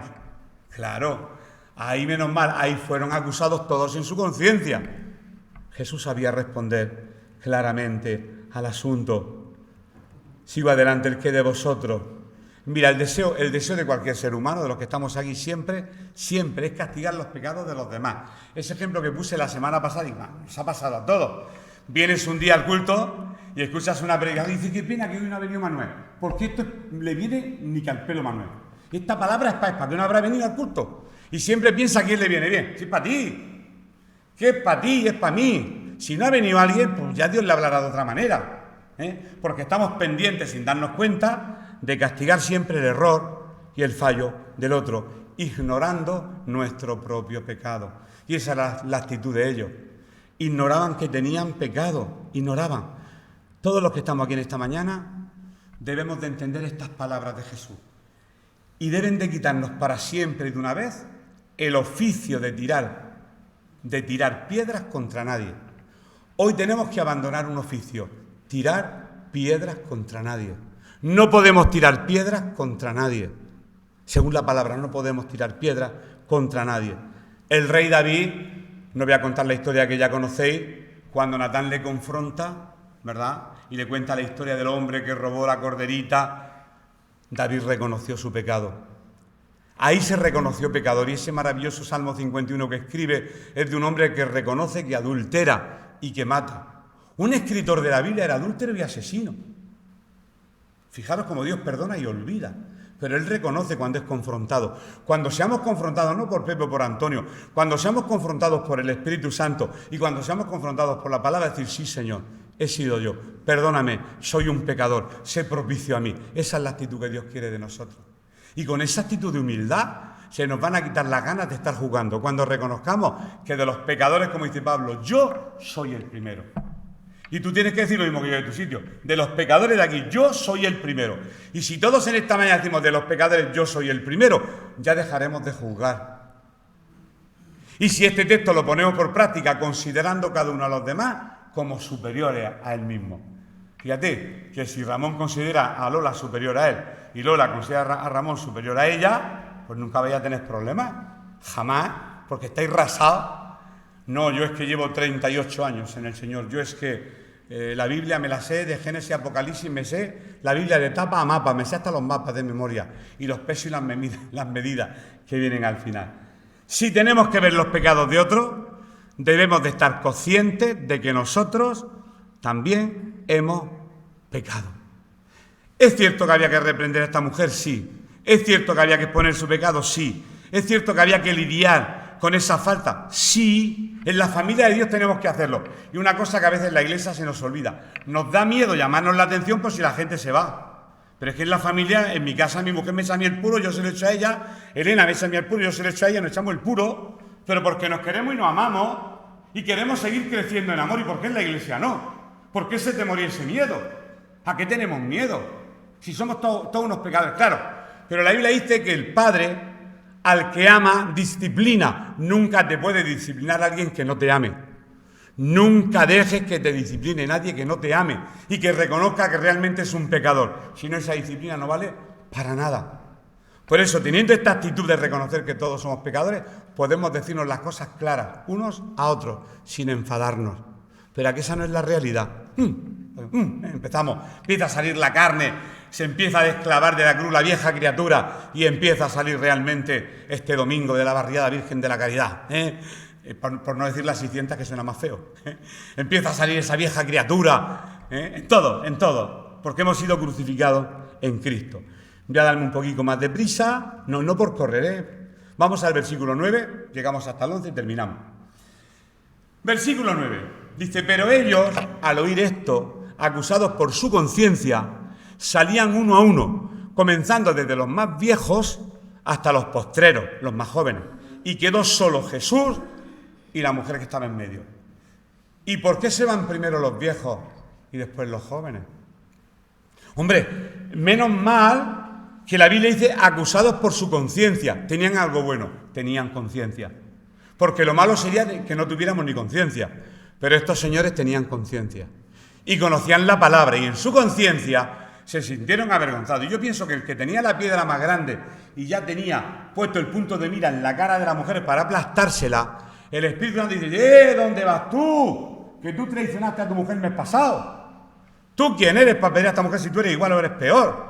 Claro, ahí menos mal, ahí fueron acusados todos en su conciencia. Jesús sabía responder claramente al asunto. Sigo adelante, el que de vosotros. Mira, el deseo de cualquier ser humano, de los que estamos aquí siempre es castigar los pecados de los demás. Ese ejemplo que puse la semana pasada, y nos ha pasado a todos. Vienes un día al culto y escuchas una predicación y dices, qué pena que hoy no ha venido Manuel, porque esto le viene ni que al pelo Manuel. Esta palabra es para que no habrá venido al culto. Y siempre piensa a quién le viene bien. Si es para ti, que es para ti y es para mí. Si no ha venido alguien, pues ya Dios le hablará de otra manera. Porque estamos pendientes, sin darnos cuenta, de castigar siempre el error y el fallo del otro, ignorando nuestro propio pecado. Y esa era la actitud de ellos. Ignoraban que tenían pecado, ignoraban. Todos los que estamos aquí en esta mañana debemos de entender estas palabras de Jesús. Y deben de quitarnos para siempre y de una vez el oficio de tirar piedras contra nadie. Hoy tenemos que abandonar un oficio, tirar piedras contra nadie. No podemos tirar piedras contra nadie. Según la palabra, no podemos tirar piedras contra nadie. El rey David, no voy a contar la historia que ya conocéis, cuando Natán le confronta, ¿verdad? Y le cuenta la historia del hombre que robó la corderita, David reconoció su pecado. Ahí se reconoció pecador, y ese maravilloso Salmo 51 que escribe es de un hombre que reconoce que adultera y que mata. Un escritor de la Biblia era adúltero y asesino. Fijaros cómo Dios perdona y olvida, pero Él reconoce cuando es confrontado. Cuando seamos confrontados, no por Pepe o por Antonio, cuando seamos confrontados por el Espíritu Santo y cuando seamos confrontados por la palabra, decir, sí, Señor, he sido yo, perdóname, soy un pecador, sé propicio a mí. Esa es la actitud que Dios quiere de nosotros. Y con esa actitud de humildad se nos van a quitar las ganas de estar jugando. Cuando reconozcamos que de los pecadores, como dice Pablo, yo soy el primero. Y tú tienes que decir lo mismo que yo de tu sitio. De los pecadores de aquí, yo soy el primero. Y si todos en esta mañana decimos de los pecadores, yo soy el primero, ya dejaremos de juzgar. Y si este texto lo ponemos por práctica, considerando cada uno a los demás como superiores a él mismo. Fíjate que si Ramón considera a Lola superior a él y Lola considera a Ramón superior a ella, pues nunca vais a tener problemas, jamás, porque estáis rasados. No, yo es que llevo 38 años en el Señor, yo es que la Biblia me la sé, de Génesis a Apocalipsis me sé, la Biblia de tapa a mapa, me sé hasta los mapas de memoria, y los pesos y las medidas que vienen al final. Si tenemos que ver los pecados de otros, debemos de estar conscientes de que nosotros también hemos pecado. ¿Es cierto que había que reprender a esta mujer? Sí. ¿Es cierto que había que exponer su pecado? Sí. ¿Es cierto que había que lidiar con esa falta? Sí. En la familia de Dios tenemos que hacerlo. Y una cosa que a veces en la iglesia se nos olvida. Nos da miedo llamarnos la atención por si la gente se va. Pero es que en la familia, en mi casa, mi mujer me echa a mí el puro, yo se lo echo a ella. Elena me echa a mí el puro, yo se lo echo a ella, nos echamos el puro. Pero porque nos queremos y nos amamos y queremos seguir creciendo en amor. ¿Y por qué en la iglesia no? ¿Por qué ese temor y ese miedo? ¿A qué tenemos miedo? Si somos todos unos pecadores, claro. Pero la Biblia dice que el Padre, al que ama, disciplina. Nunca te puede disciplinar a alguien que no te ame. Nunca dejes que te discipline nadie que no te ame y que reconozca que realmente es un pecador. Si no, esa disciplina no vale para nada. Por eso, teniendo esta actitud de reconocer que todos somos pecadores, podemos decirnos las cosas claras, unos a otros, sin enfadarnos. Pero aquí esa no es la realidad. Empezamos, empieza a salir la carne, se empieza a desclavar de la cruz la vieja criatura y empieza a salir realmente este domingo de la barriada Virgen de la Caridad, por no decir las 600, que suena más feo. Empieza a salir esa vieja criatura, en todo, porque hemos sido crucificados en Cristo. Voy a darme un poquito más de prisa, no por correr, Vamos al versículo 9, llegamos hasta el 11 y terminamos. Versículo 9. Dice, pero ellos, al oír esto, acusados por su conciencia, salían uno a uno, comenzando desde los más viejos hasta los postreros, los más jóvenes. Y quedó solo Jesús y la mujer que estaba en medio. ¿Y por qué se van primero los viejos y después los jóvenes? Hombre, menos mal que la Biblia dice acusados por su conciencia. Tenían algo bueno, tenían conciencia. Porque lo malo sería que no tuviéramos ni conciencia. Pero estos señores tenían conciencia. Y conocían la palabra y en su conciencia se sintieron avergonzados. Y yo pienso que el que tenía la piedra más grande y ya tenía puesto el punto de mira en la cara de la mujer para aplastársela, el Espíritu Santo dice, ¿dónde vas tú? Que tú traicionaste a tu mujer el mes pasado. ¿Tú quién eres para pedir a esta mujer si tú eres igual o eres peor?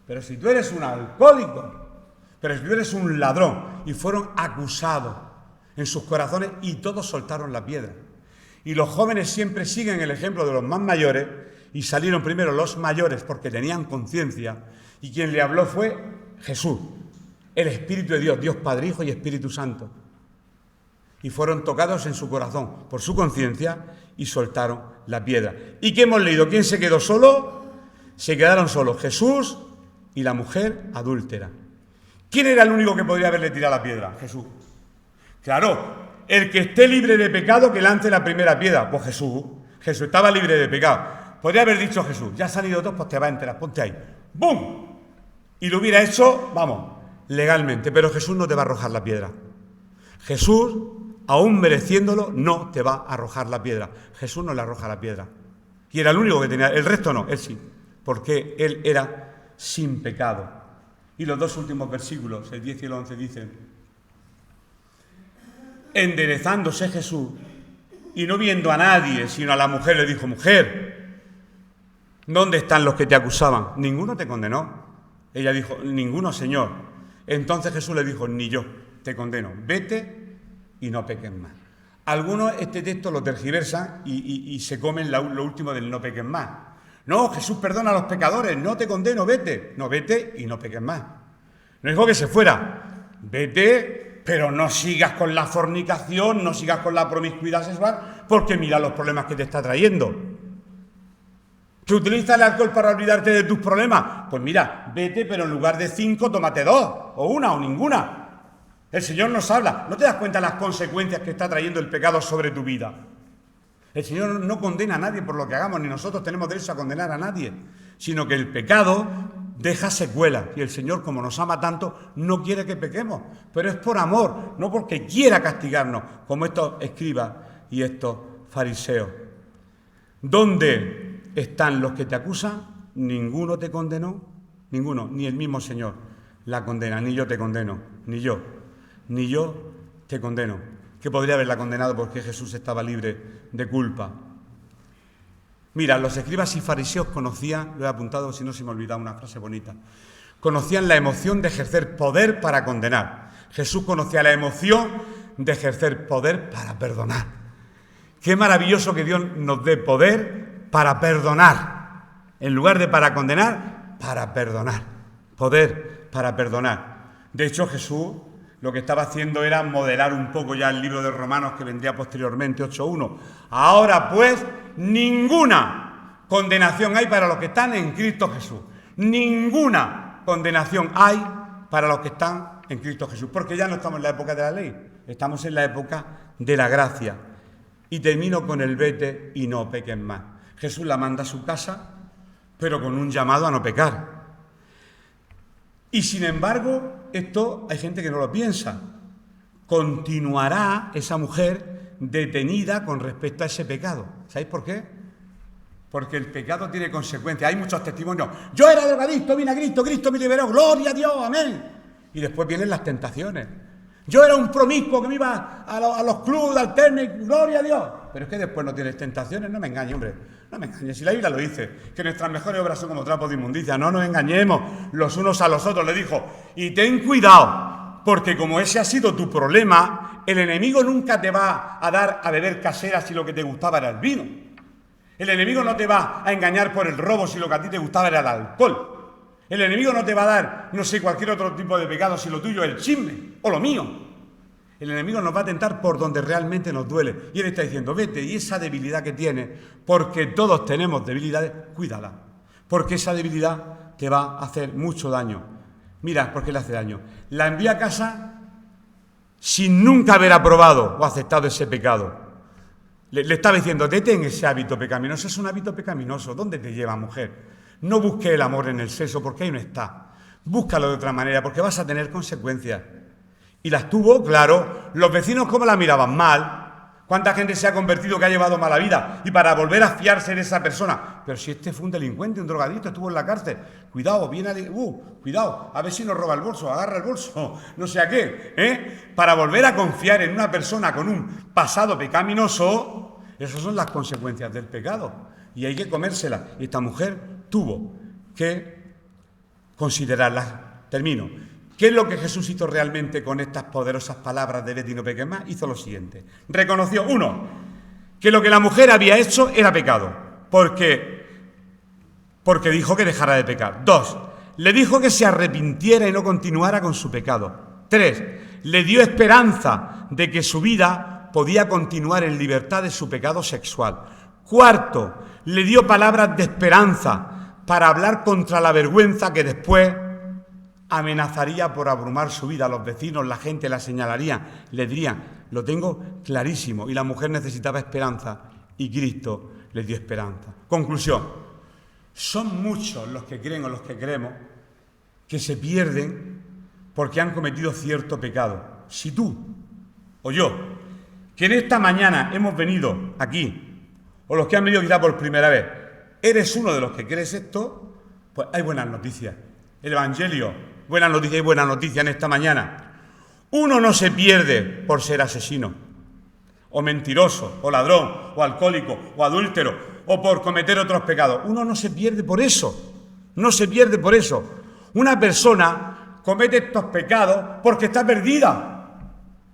Pero si tú eres un alcohólico, pero si tú eres un ladrón, y fueron acusados en sus corazones y todos soltaron la piedra. Y los jóvenes siempre siguen el ejemplo de los más mayores y salieron primero los mayores porque tenían conciencia y quien le habló fue Jesús, el Espíritu de Dios, Dios Padre, Hijo y Espíritu Santo. Y fueron tocados en su corazón por su conciencia y soltaron la piedra. ¿Y qué hemos leído? ¿Quién se quedó solo? Se quedaron solos Jesús y la mujer adúltera. ¿Quién era el único que podría haberle tirado la piedra? Jesús. Claro, el que esté libre de pecado que lance la primera piedra. Pues Jesús estaba libre de pecado. Podría haber dicho Jesús, ya han salido dos, pues te va a enterar, ponte ahí. ¡Bum! Y lo hubiera hecho, vamos, legalmente. Pero Jesús no te va a arrojar la piedra. Jesús, aún mereciéndolo, no te va a arrojar la piedra. Jesús no le arroja la piedra. Y era el único que tenía, el resto no, él sí. Porque él era sin pecado. Y los dos últimos versículos, el 10 y el 11, dicen, enderezándose Jesús y no viendo a nadie, sino a la mujer, le dijo, mujer, ¿dónde están los que te acusaban? Ninguno te condenó. Ella dijo, ninguno, Señor. Entonces Jesús le dijo, ni yo te condeno, vete y no peques más. Algunos este texto lo tergiversan y se comen lo último del no peques más. No, Jesús perdona a los pecadores, no te condeno, vete. No, vete y no peques más. No dijo que se fuera, vete, pero no sigas con la fornicación, no sigas con la promiscuidad sexual, porque mira los problemas que te está trayendo. ¿Que utilizas el alcohol para olvidarte de tus problemas? Pues mira, vete, pero en lugar de 5, tómate 2, o una, o ninguna. El Señor nos habla. ¿No te das cuenta de las consecuencias que está trayendo el pecado sobre tu vida? El Señor no condena a nadie por lo que hagamos, ni nosotros tenemos derecho a condenar a nadie, sino que el pecado deja secuelas. Y el Señor, como nos ama tanto, no quiere que pequemos. Pero es por amor, no porque quiera castigarnos, como estos escribas y estos fariseos. ¿Dónde están los que te acusan? Ninguno te condenó, ninguno, ni el mismo Señor. la condena. Ni yo te condeno, ni yo te condeno. Que podría haberla condenado porque Jesús estaba libre de culpa. Mira, los escribas y fariseos conocían, lo he apuntado si no se me ha olvidado una frase bonita, conocían la emoción de ejercer poder para condenar. Jesús conocía la emoción de ejercer poder para perdonar. Qué maravilloso que Dios nos dé poder para perdonar. En lugar de para condenar, para perdonar. Poder para perdonar. De hecho, Jesús lo que estaba haciendo era modelar un poco ya el libro de Romanos que vendría posteriormente, 8.1. Ahora pues, ninguna condenación hay para los que están en Cristo Jesús. Ninguna condenación hay para los que están en Cristo Jesús. Porque ya no estamos en la época de la ley, estamos en la época de la gracia. Y termino con el vete y no peques más. Jesús la manda a su casa, pero con un llamado a no pecar. Y sin embargo, esto hay gente que no lo piensa. Continuará esa mujer detenida con respecto a ese pecado. ¿Sabéis por qué? Porque el pecado tiene consecuencias. Hay muchos testimonios. Yo era drogadicto, vine a Cristo, Cristo me liberó, gloria a Dios, amén. Y después vienen las tentaciones. Yo era un promiscuo que me iba a los clubes, al tenis, gloria a Dios. Pero es que después no tienes tentaciones, no me engañes, hombre. No me engañes, si la Biblia lo dice, que nuestras mejores obras son como trapos de inmundicia. No nos engañemos los unos a los otros, le dijo. Y ten cuidado, porque como ese ha sido tu problema, el enemigo nunca te va a dar a beber caseras si lo que te gustaba era el vino. El enemigo no te va a engañar por el robo si lo que a ti te gustaba era el alcohol. El enemigo no te va a dar, no sé, cualquier otro tipo de pecado si lo tuyo es el chisme o lo mío. El enemigo nos va a tentar por donde realmente nos duele. Y él está diciendo, vete, y esa debilidad que tienes, porque todos tenemos debilidades, cuídala. Porque esa debilidad te va a hacer mucho daño. Mira, ¿por qué le hace daño? La envía a casa sin nunca haber aprobado o aceptado ese pecado. Le estaba diciendo, detén ese hábito pecaminoso. Es un hábito pecaminoso. ¿Dónde te lleva, mujer? No busques el amor en el sexo, porque ahí no está. Búscalo de otra manera, porque vas a tener consecuencias. Y las tuvo, claro. Los vecinos, ¿cómo la miraban? Mal. ¿Cuánta gente se ha convertido que ha llevado mala vida? Y para volver a fiarse de esa persona. Pero si este fue un delincuente, un drogadicto, estuvo en la cárcel. Cuidado, viene cuidado, a ver si nos roba el bolso, agarra el bolso, no sé a qué. Para volver a confiar en una persona con un pasado pecaminoso, esas son las consecuencias del pecado. Y hay que comérselas. Y esta mujer tuvo que considerarlas. Termino. ¿Qué es lo que Jesús hizo realmente con estas poderosas palabras de vete y no peques más? Hizo lo siguiente. Reconoció, uno, que lo que la mujer había hecho era pecado, porque dijo que dejara de pecar. Dos, le dijo que se arrepintiera y no continuara con su pecado. Tres, le dio esperanza de que su vida podía continuar en libertad de su pecado sexual. Cuarto, le dio palabras de esperanza para hablar contra la vergüenza que después amenazaría por abrumar su vida. Los vecinos, la gente la señalaría, le dirían, lo tengo clarísimo. Y la mujer necesitaba esperanza y Cristo le dio esperanza. Conclusión, son muchos los que creen o los que creemos que se pierden porque han cometido cierto pecado. Si tú o yo, que en esta mañana hemos venido aquí, o los que han venido quizá por primera vez, eres uno de los que crees esto, pues hay buenas noticias. El Evangelio, buenas noticias y buenas noticias en esta mañana. Uno no se pierde por ser asesino, o mentiroso, o ladrón, o alcohólico, o adúltero, o por cometer otros pecados. Uno no se pierde por eso, no se pierde por eso. Una persona comete estos pecados porque está perdida.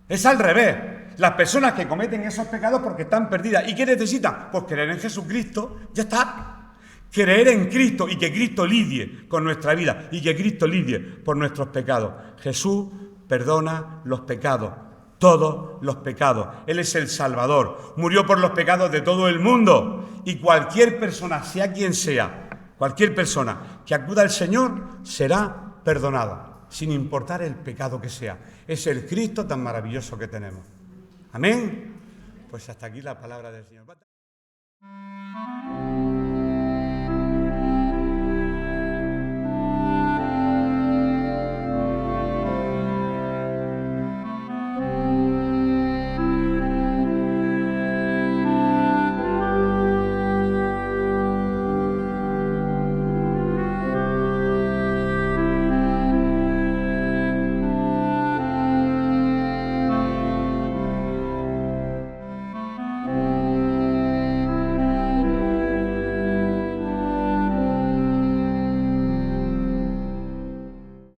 Es al revés. Las personas que cometen esos pecados porque están perdidas. ¿Y qué necesitan? Pues creer en Jesucristo, ya está. Creer en Cristo y que Cristo lidie con nuestra vida y que Cristo lidie por nuestros pecados. Jesús perdona los pecados, todos los pecados. Él es el Salvador. Murió por los pecados de todo el mundo. Y cualquier persona, sea quien sea, cualquier persona que acuda al Señor será perdonada, sin importar el pecado que sea. Es el Cristo tan maravilloso que tenemos. Amén. Pues hasta aquí la palabra del Señor.